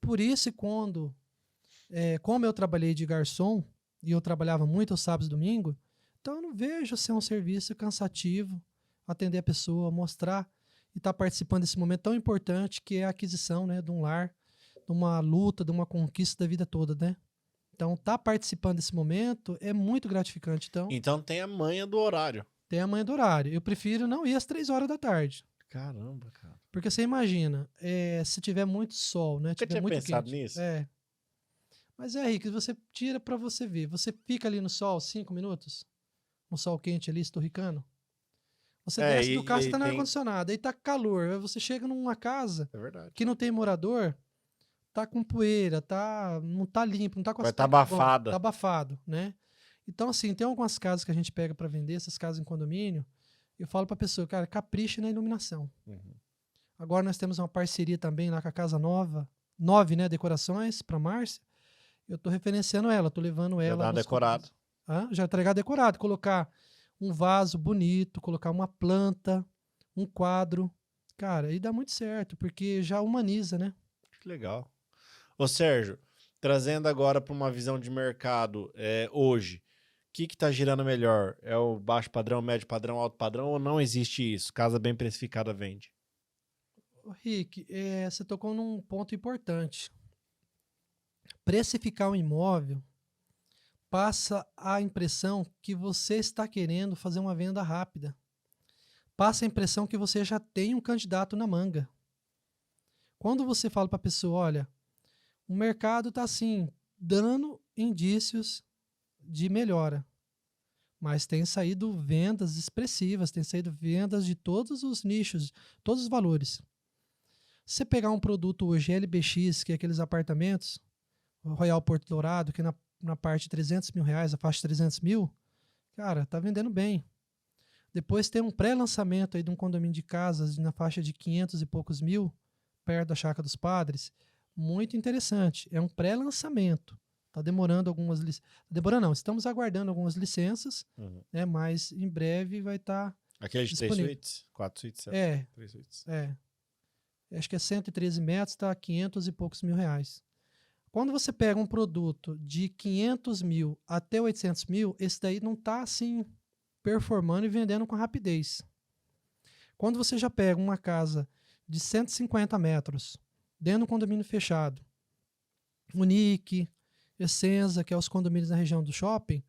Por isso, como eu trabalhei de garçom, e eu trabalhava muito aos sábados e domingos, então eu não vejo ser um serviço cansativo, atender a pessoa, mostrar e estar participando desse momento tão importante que é a aquisição, né, de um lar, de uma luta, de uma conquista da vida toda, né? Então, participando desse momento é muito gratificante. Então tem a manha do horário. Tem a manha do horário. Eu prefiro não ir às 3 horas da tarde. Caramba, cara. Porque você imagina, se tiver muito sol, né? Nunca tiver tinha muito pensado quente. nisso. Mas Rick, você tira para você ver. Você fica ali no sol 5 minutos, no sol quente ali, estorricando. Você desce do carro, você tá no ar-condicionado, aí tá calor. Aí você chega numa casa que não tem morador, tá com poeira, não tá limpo, não tá com vai estar abafada. Tá abafado, né? Então, assim, tem algumas casas que a gente pega para vender, essas casas em condomínio, eu falo pra pessoa, cara, capricha na iluminação. Uhum. Agora nós temos uma parceria também lá com a Casa Nova, 9, né, decorações, pra Márcia. Eu tô referenciando ela, tô levando ela. Já dá decorado. Já entregar decorado, colocar um vaso bonito, colocar uma planta, um quadro. Cara, aí dá muito certo, porque já humaniza, né? Que legal. Ô Sérgio, trazendo agora para uma visão de mercado hoje, o que está girando melhor? É o baixo padrão, médio padrão, alto padrão ou não existe isso? Casa bem precificada vende? Rick, você tocou num ponto importante. Precificar um imóvel passa a impressão que você está querendo fazer uma venda rápida. Passa a impressão que você já tem um candidato na manga. Quando você fala para a pessoa, olha, o mercado está assim, dando indícios de melhora, mas tem saído vendas expressivas, tem saído vendas de todos os nichos, todos os valores. Se você pegar um produto hoje LBX, que é aqueles apartamentos, Royal Porto Dourado, que na parte de 300 mil reais, a faixa de 300 mil, cara, tá vendendo bem. Depois tem um pré-lançamento aí de um condomínio de casas na faixa de 500 e poucos mil, perto da Chácara dos Padres, muito interessante. É um pré-lançamento. Está demorando algumas licenças. Demorando não, estamos aguardando algumas licenças, né, mas em breve vai estar Aquele de 3 suítes? 4 suítes? 3 suítes. Acho que é 113 metros, está a 500 e poucos mil reais. Quando você pega um produto de 500 mil até 800 mil, esse daí não está assim performando e vendendo com rapidez. Quando você já pega uma casa de 150 metros, dentro de um condomínio fechado, Unique, Essenza, que é os condomínios na região do shopping,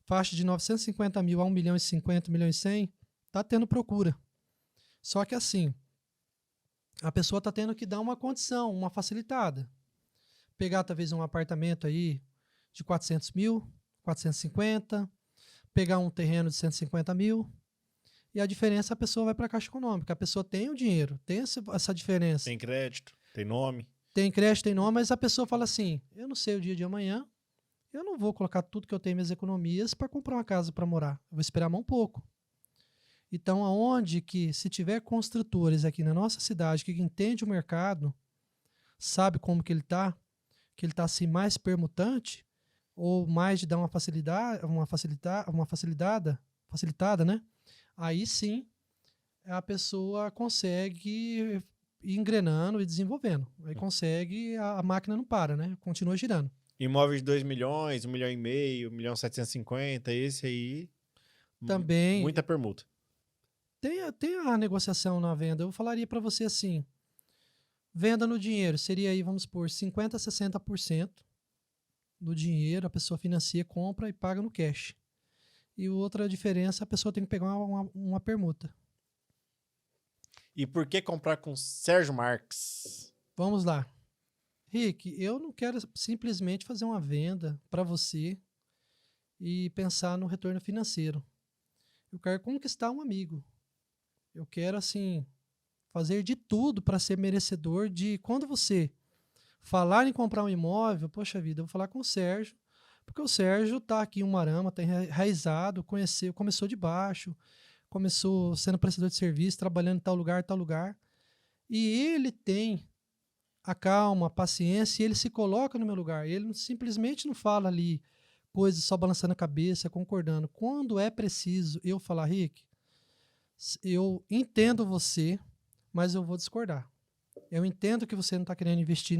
faixa de 950 mil a 1 milhão e 50, 1 milhão e 100, está tendo procura. Só que assim, a pessoa está tendo que dar uma condição, uma facilitada. Pegar talvez um apartamento aí de 400 mil, 450, pegar um terreno de 150 mil, e a diferença a pessoa vai para a Caixa Econômica. A pessoa tem o dinheiro, tem essa diferença. Tem crédito, tem nome. Tem crédito, tem nome, mas a pessoa fala assim, eu não sei o dia de amanhã, eu não vou colocar tudo que eu tenho minhas economias para comprar uma casa para morar. Eu vou esperar mais um pouco. Então, aonde que, se tiver construtores aqui na nossa cidade que entende o mercado, sabe como que ele está assim mais permutante, ou mais de dar uma facilitada, né? Aí sim a pessoa consegue ir engrenando e desenvolvendo. Aí consegue, a máquina não para, né? Continua girando. Imóveis de 2 milhões, 1 milhão e meio, 1 milhão e 750, esse aí. Também. Muita permuta. Tem a negociação na venda. Eu falaria para você assim: venda no dinheiro seria aí, vamos supor, 50% a 60% do dinheiro, a pessoa financia, compra e paga no cash. E outra diferença, a pessoa tem que pegar uma permuta. E por que comprar com Sérgio Marques? Vamos lá. Rick, eu não quero simplesmente fazer uma venda para você e pensar no retorno financeiro. Eu quero conquistar um amigo. Eu quero, assim, fazer de tudo para ser merecedor de, quando você falar em comprar um imóvel, poxa vida, eu vou falar com o Sérgio, porque o Sérgio está aqui em Umuarama, está enraizado, começou de baixo, começou sendo prestador de serviço, trabalhando em tal lugar, e ele tem a calma, a paciência, e ele se coloca no meu lugar. Ele simplesmente não fala ali coisas só balançando a cabeça, concordando. Quando é preciso eu falar, Rick, eu entendo você, mas eu vou discordar. Eu entendo que você não está querendo investir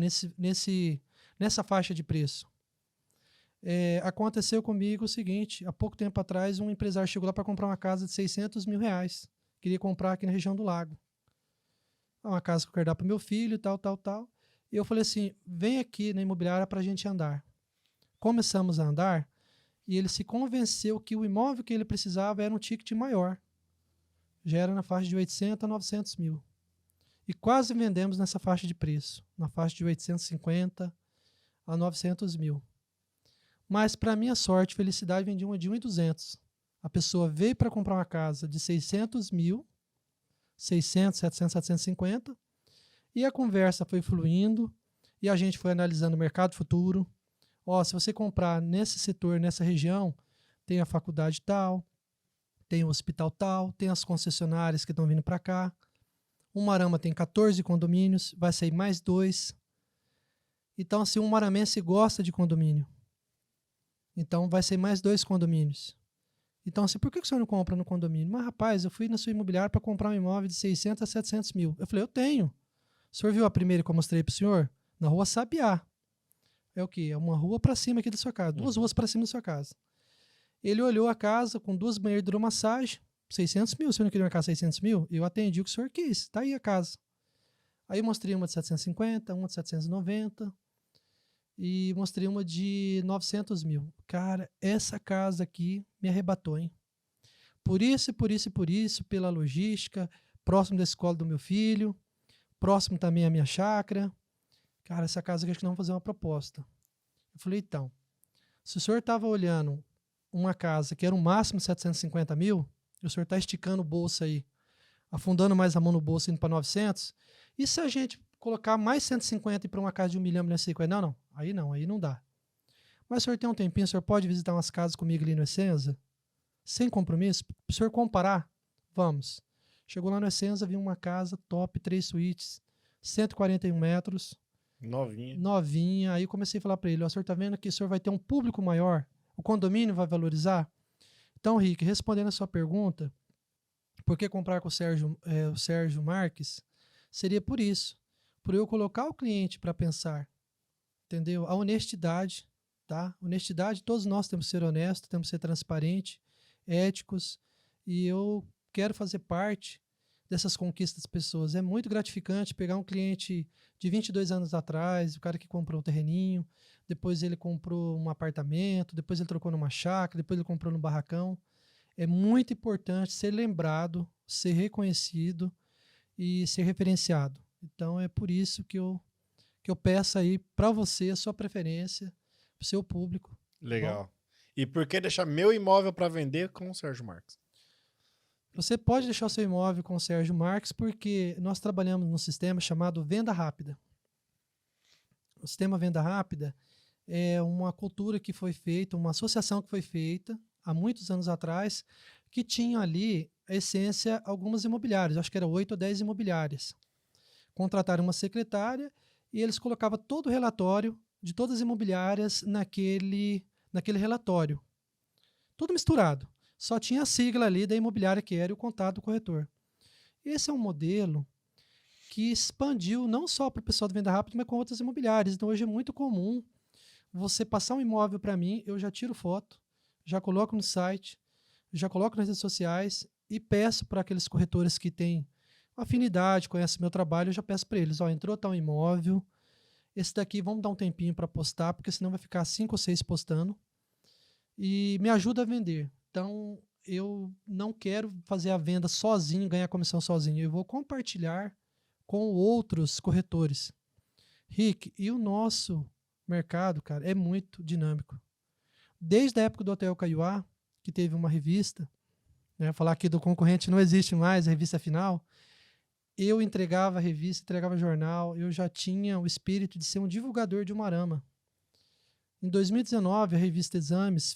nessa faixa de preço. Aconteceu comigo o seguinte: há pouco tempo atrás, um empresário chegou lá para comprar uma casa de 600 mil reais. Queria comprar aqui na região do Lago. Uma casa que eu quero dar para o meu filho, tal. E eu falei assim: vem aqui na imobiliária para a gente andar. Começamos a andar e ele se convenceu que o imóvel que ele precisava era um ticket maior. Já era na faixa de 800 a 900 mil. E quase vendemos nessa faixa de preço, na faixa de 850 a 900 mil. Mas, para minha sorte, felicidade, vendi uma de 1.200. A pessoa veio para comprar uma casa de 600 mil, 600, 700, 750, e a conversa foi fluindo, e a gente foi analisando o mercado futuro. Se você comprar nesse setor, nessa região, tem a faculdade tal, tem o hospital tal, tem as concessionárias que estão vindo para cá. Umuarama tem 14 condomínios, vai sair mais 2. Então, assim, o umaramense gosta de condomínio. Então, vai ser mais 2 condomínios. Então, assim, por que o senhor não compra no condomínio? Mas, rapaz, eu fui na sua imobiliária para comprar um imóvel de 600 a 700 mil. Eu falei, eu tenho. O senhor viu a primeira que eu mostrei para o senhor? Na rua Sabiá. É o quê? É uma rua para cima aqui da sua casa. 2 ruas para cima da sua casa. Ele olhou a casa com 2 banheiros de hidromassagem. 600 mil. O senhor não queria uma casa de 600 mil? Eu atendi o que o senhor quis. Está aí a casa. Aí eu mostrei uma de 750, uma de 790. e mostrei uma de 900 mil. Cara, essa casa aqui me arrebatou, hein? Por isso, por isso e por isso, pela logística, próximo da escola do meu filho, próximo também à minha chácara. Cara, essa casa aqui acho que não vamos fazer uma proposta. Eu falei, então, se o senhor estava olhando uma casa que era o máximo 750 mil, e o senhor está esticando o bolso aí, afundando mais a mão no bolso, indo para 900, e se a gente colocar mais 150 para uma casa de 1 milhão, 1.150.000? Não, aí não dá. Mas o senhor tem um tempinho, o senhor pode visitar umas casas comigo ali no Essenza? Sem compromisso? Para o senhor comparar? Vamos. Chegou lá no Essenza, viu uma casa top, 3 suítes, 141 metros, Novinha. novinha. Aí eu comecei a falar para ele, ó, o senhor tá vendo que o senhor vai ter um público maior? O condomínio vai valorizar? Então, Rick, respondendo a sua pergunta, por que comprar com o Sérgio Marques? Seria por isso. Por eu colocar o cliente para pensar, entendeu? A honestidade, tá? Honestidade, todos nós temos que ser honestos, temos que ser transparentes, éticos, e eu quero fazer parte dessas conquistas das pessoas. É muito gratificante pegar um cliente de 22 anos atrás, o cara que comprou um terreninho, depois ele comprou um apartamento, depois ele trocou numa chácara, depois ele comprou num barracão. É muito importante ser lembrado, ser reconhecido e ser referenciado. Então é por isso que eu peço aí para você a sua preferência, para o seu público. Legal. Bom, E por que deixar meu imóvel para vender com o Sérgio Marques? você pode deixar o seu imóvel com o Sérgio Marques porque nós trabalhamos num sistema chamado Venda Rápida. O sistema Venda Rápida é uma cultura que foi feita, uma associação que foi feita há muitos anos atrás, que tinha ali a essência algumas imobiliárias, acho que era 8 ou 10 imobiliárias. Contrataram uma secretária e eles colocavam todo o relatório de todas as imobiliárias naquele relatório. Tudo misturado. Só tinha a sigla ali da imobiliária que era e o contato do corretor. Esse é um modelo que expandiu não só para o pessoal do Venda Rápida, mas com outras imobiliárias. Então hoje é muito comum você passar um imóvel para mim, eu já tiro foto, já coloco no site, já coloco nas redes sociais e peço para aqueles corretores que têm afinidade, conhecem meu trabalho, eu já peço para eles, ó, entrou tal imóvel, esse daqui vamos dar um tempinho para postar, porque senão vai ficar 5 ou 6 postando, e me ajuda a vender. Então, eu não quero fazer a venda sozinho, ganhar comissão sozinho, eu vou compartilhar com outros corretores. Rick, e o nosso mercado, cara, é muito dinâmico. Desde a época do Hotel Caiuá, que teve uma revista, né, falar aqui do concorrente não existe mais, a revista Final, eu entregava a revista, entregava jornal, eu já tinha o espírito de ser um divulgador de uma Arama. Em 2019, a revista Exames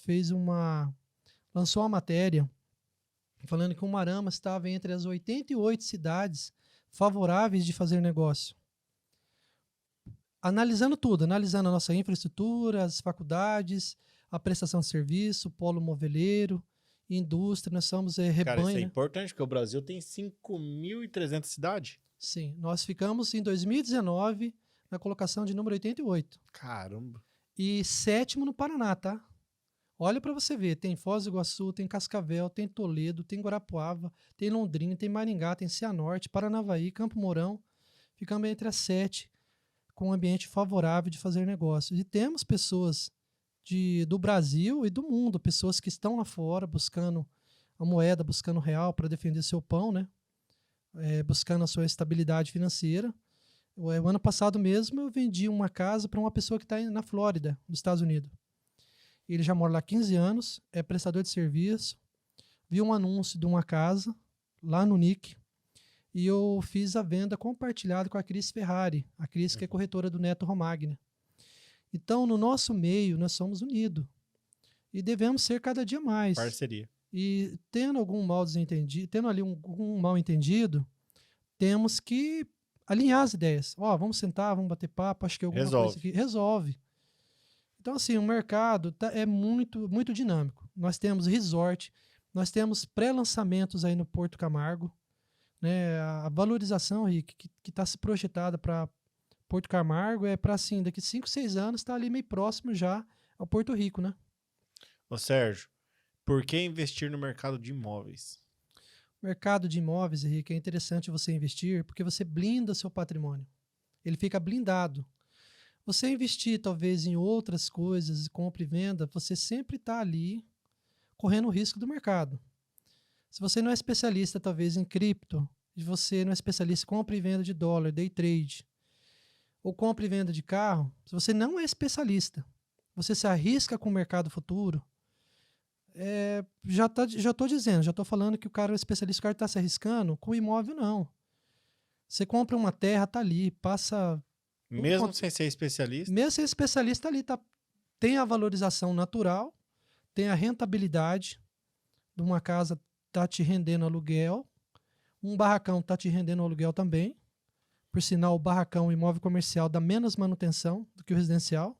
lançou uma matéria falando que o Arama estava entre as 88 cidades favoráveis de fazer negócio. Analisando tudo, analisando a nossa infraestrutura, as faculdades, a prestação de serviço, o polo moveleiro, indústria, nós somos Cara, isso rebanho, é né? importante, porque o Brasil tem 5.300 cidades. Sim, nós ficamos em 2019 na colocação de número 88 Caramba. e sétimo no Paraná, tá? Olha para você ver, tem Foz do Iguaçu, tem Cascavel, tem Toledo, tem Guarapuava, tem Londrina, tem Maringá, tem Cianorte, Paranavaí, Campo Mourão. Ficamos entre as 7 com um ambiente favorável de fazer negócios. E temos pessoas do Brasil e do mundo, pessoas que estão lá fora buscando a moeda, buscando o real para defender seu pão, né? Buscando a sua estabilidade financeira. O ano passado mesmo eu vendi uma casa para uma pessoa que está na Flórida, nos Estados Unidos. Ele já mora lá há 15 anos, é prestador de serviço, viu um anúncio de uma casa lá no NIC e eu fiz a venda compartilhada com a Cris Ferrari, a Cris que é corretora do Neto Romagna. Então, no nosso meio, nós somos unidos e devemos ser cada dia mais. Parceria. E tendo algum mal entendido, temos que alinhar as ideias. Vamos sentar, vamos bater papo, acho que alguma coisa aqui resolve. Então, assim, o mercado é muito, muito dinâmico. Nós temos resort, nós temos pré-lançamentos aí no Porto Camargo, né? A valorização, Rick, que está se projetada para Porto Camargo é para, assim, daqui 5, 6 anos estar ali meio próximo já ao Porto Rico, né? Ô Sérgio, por que investir no mercado de imóveis? Mercado de imóveis, Henrique, é interessante você investir porque você blinda seu patrimônio. Ele fica blindado. Você investir talvez em outras coisas, compra e venda, você sempre está ali correndo o risco do mercado. Se você não é especialista talvez em cripto, e você não é especialista em compra e venda de dólar, day trade, ou compra e venda de carro, se você não é especialista, você se arrisca com o mercado futuro, já estou dizendo, já estou falando que o cara é especialista, o cara está se arriscando, com o imóvel não. Você compra uma terra, tá ali, passa... Mesmo sem ser especialista? Mesmo sem especialista ali, tem a valorização natural, tem a rentabilidade de uma casa tá te rendendo aluguel, um barracão tá te rendendo aluguel também. Por sinal, o barracão, o imóvel comercial, dá menos manutenção do que o residencial.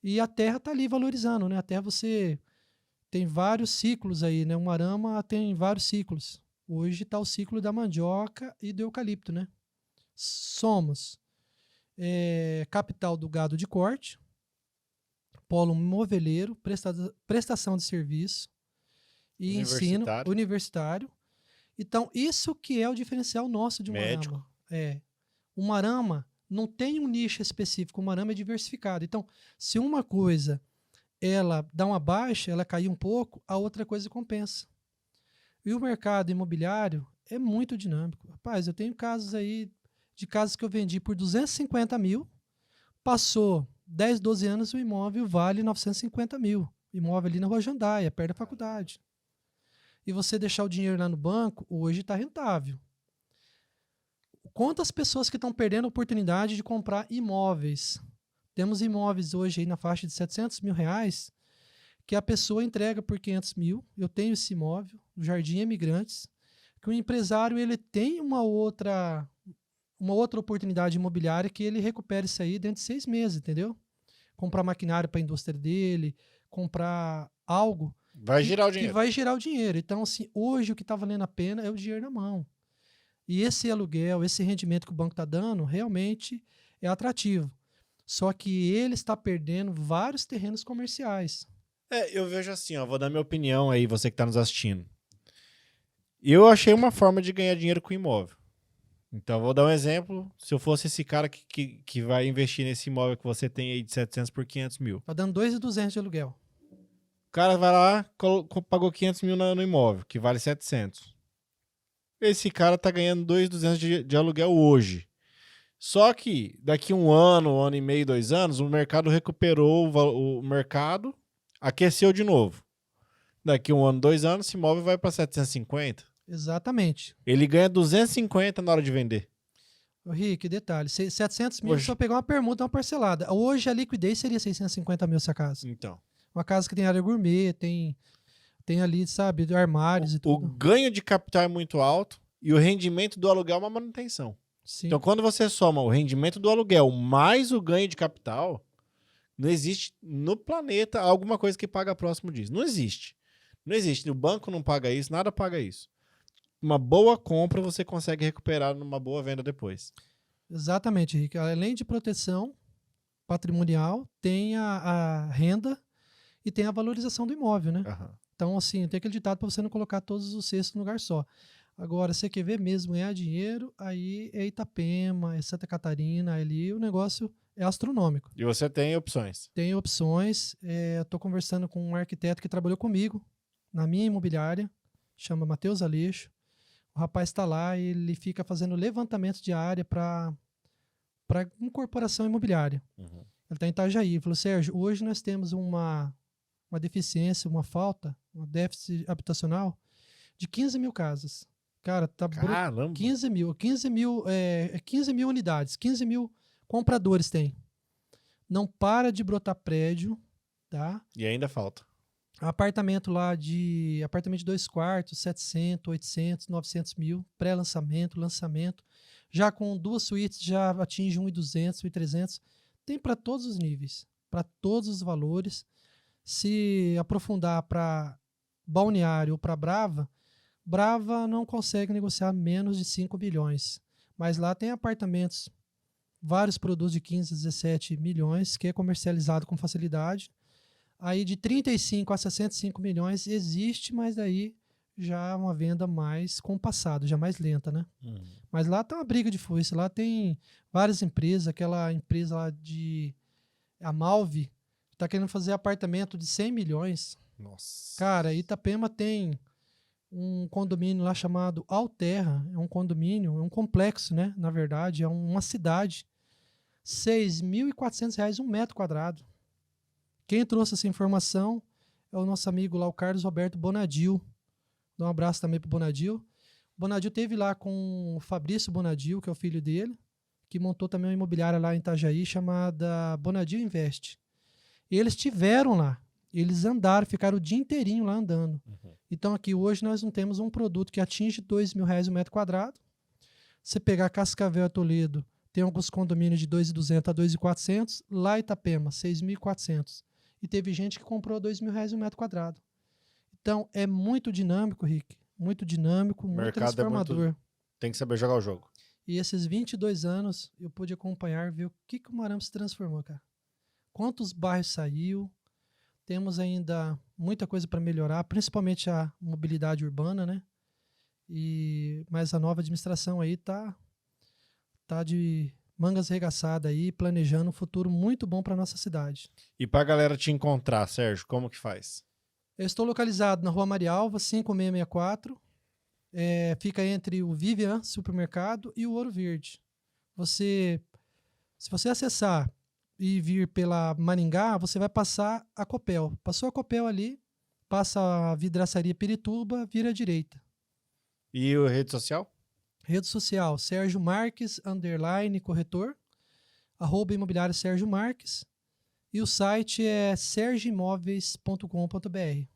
E a terra tá ali valorizando, né? A terra você tem vários ciclos aí, né? Uma arama tem vários ciclos. Hoje está o ciclo da mandioca e do eucalipto, né? Somos capital do gado de corte, polo moveleiro, prestação de serviço e ensino universitário. Então, isso que é o diferencial nosso de uma arama. Uma arama não tem um nicho específico, uma arama é diversificada. Então, se uma coisa ela dá uma baixa, ela cai um pouco, a outra coisa compensa. E o mercado imobiliário é muito dinâmico. Rapaz, eu tenho casos aí de casas que eu vendi por 250 mil, passou 10, 12 anos, o imóvel vale 950 mil. Imóvel ali na Rua Jandaia, perto da faculdade. E você deixar o dinheiro lá no banco, hoje está rentável. Quantas pessoas que estão perdendo a oportunidade de comprar imóveis? Temos imóveis hoje aí na faixa de 700 mil reais que a pessoa entrega por 500 mil. Eu tenho esse imóvel, no Jardim Imigrantes, que o empresário ele tem uma outra oportunidade imobiliária que ele recupera isso aí dentro de 6 meses, entendeu? Comprar maquinário para a indústria dele, comprar algo vai girar o dinheiro. Que vai gerar o dinheiro. Então, assim, hoje o que está valendo a pena é o dinheiro na mão. E esse aluguel, esse rendimento que o banco está dando, realmente é atrativo. Só que ele está perdendo vários terrenos comerciais. Eu vejo assim, ó, vou dar minha opinião aí, você que está nos assistindo. Eu achei uma forma de ganhar dinheiro com imóvel. Então, vou dar um exemplo. Se eu fosse esse cara que vai investir nesse imóvel que você tem aí de 700 por 500 mil. Está dando 2.200 de aluguel. O cara vai lá, pagou 500 mil no imóvel, que vale 700. Esse cara tá ganhando 2.200 de aluguel hoje. Só que daqui um ano e meio, 2 anos, o mercado recuperou o mercado, aqueceu de novo. Daqui um ano, 2 anos, esse imóvel vai para 750. Exatamente. Ele ganha 250 na hora de vender. Ô, Rick, detalhe, 700 mil só pegar uma permuta, uma parcelada. Hoje a liquidez seria 650 mil essa casa. Então. Uma casa que tem área gourmet, tem ali, sabe, armários e tudo. O ganho de capital é muito alto e o rendimento do aluguel é uma manutenção. Sim. Então, quando você soma o rendimento do aluguel mais o ganho de capital, não existe no planeta alguma coisa que paga próximo disso. Não existe. Não existe. O banco não paga isso, nada paga isso. Uma boa compra você consegue recuperar numa boa venda depois. Exatamente, Rick. Além de proteção patrimonial, tem a renda e tem a valorização do imóvel, né? Uhum. Então, assim, tem aquele ditado para você não colocar todos os cestos num lugar só. Agora, você quer ver mesmo ganhar dinheiro, aí é Itapema, é Santa Catarina, ali o negócio é astronômico. E você tem opções? Tem opções. Estou conversando com um arquiteto que trabalhou comigo na minha imobiliária, chama Matheus Aleixo. O rapaz está lá e ele fica fazendo levantamento de área para incorporação imobiliária. Uhum. Ele está em Itajaí. Ele falou, Sérgio, hoje nós temos uma deficiência, uma falta, um déficit habitacional de 15 mil casas. Cara, tá 15 mil unidades, 15 mil compradores tem. Não para de brotar prédio, tá? E ainda falta. Apartamento de 2 quartos, 700, 800, 900 mil, pré-lançamento, lançamento. Já com 2 suítes já atinge 1.200, 1.300. Tem para todos os níveis, para todos os valores. Se aprofundar para Balneário ou para Brava não consegue negociar menos de 5 bilhões. Mas lá tem apartamentos, vários produtos de 15, 17 milhões, que é comercializado com facilidade. Aí de 35 a 65 milhões existe, mas daí já uma venda mais compassada, já mais lenta, né? Mas lá tá uma briga de foice, lá tem várias empresas, aquela empresa lá a Malve, tá querendo fazer apartamento de 100 milhões. Nossa. Cara, Itapema tem um condomínio lá chamado Alterra, é um condomínio, é um complexo, né? Na verdade, é uma cidade. R$ 6.400 um metro quadrado. Quem trouxe essa informação é o nosso amigo lá, o Carlos Roberto Bonadil. Dá um abraço também pro Bonadil. O Bonadil teve lá com o Fabrício Bonadil, que é o filho dele, que montou também uma imobiliária lá em Itajaí chamada Bonadil Invest. E eles estiveram lá. Eles andaram, ficaram o dia inteirinho lá andando. Então aqui hoje nós não temos um produto que atinge R$ 2.000 um metro quadrado. Você pegar Cascavel e Toledo, tem alguns condomínios de 2.200 a 2.400. Lá Itapema, 6.400. E teve gente que comprou R$ 2.000 um metro quadrado. Então é muito dinâmico, Rick. Muito dinâmico, muito transformador. Tem que saber jogar o jogo. E esses 22 anos eu pude acompanhar, ver o que o Moarama se transformou, cara. Quantos bairros saiu. Temos ainda muita coisa para melhorar, principalmente a mobilidade urbana, né? Mas a nova administração aí tá de mangas arregaçadas aí, planejando um futuro muito bom para nossa cidade. E para a galera te encontrar, Sérgio, como que faz? Eu estou localizado na Rua Marialva, 5664. Fica entre o Vivian Supermercado e o Ouro Verde. Se você acessar e vir pela Maringá, você vai passar a Copel. Passou a Copel ali, passa a Vidraçaria Pirituba, vira à direita. E a rede social? Rede social, Sérgio Marques, _corretor, @imobiliário Sérgio Marques. E o site é sergioimóveis.com.br.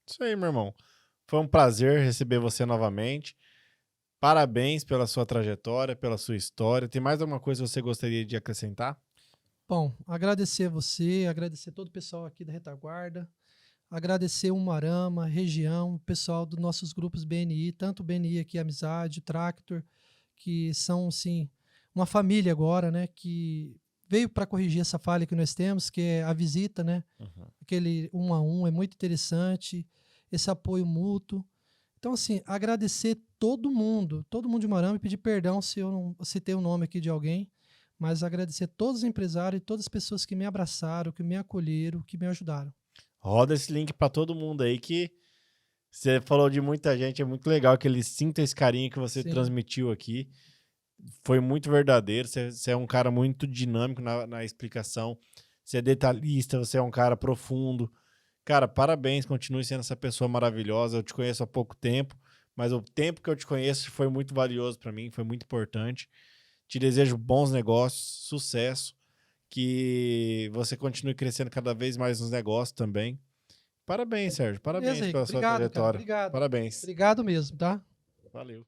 Isso aí, meu irmão. Foi um prazer receber você novamente. Parabéns pela sua trajetória, pela sua história. Tem mais alguma coisa que você gostaria de acrescentar? Bom, agradecer a você, agradecer todo o pessoal aqui da retaguarda, agradecer o Moarama, região, o pessoal dos nossos grupos BNI, tanto o BNI aqui, Amizade, o Tractor, que são, sim, uma família agora, né, que veio para corrigir essa falha que nós temos, que é a visita, né, aquele 1 a 1, é muito interessante, esse apoio mútuo. Então, assim, agradecer todo mundo de Moarama, e pedir perdão se eu não citei o nome aqui de alguém, mas agradecer a todos os empresários e todas as pessoas que me abraçaram, que me acolheram, que me ajudaram. Roda esse link para todo mundo aí, que você falou de muita gente, é muito legal que eles sintam esse carinho que você transmitiu aqui. Foi muito verdadeiro, você é um cara muito dinâmico na explicação, você é detalhista, você é um cara profundo. Cara, parabéns, continue sendo essa pessoa maravilhosa. Eu te conheço há pouco tempo, mas o tempo que eu te conheço foi muito valioso para mim, foi muito importante. Te desejo bons negócios, sucesso, que você continue crescendo cada vez mais nos negócios também. Parabéns, Sérgio. Parabéns pela sua trajetória. Cara, obrigado. Parabéns. Obrigado mesmo, tá? Valeu.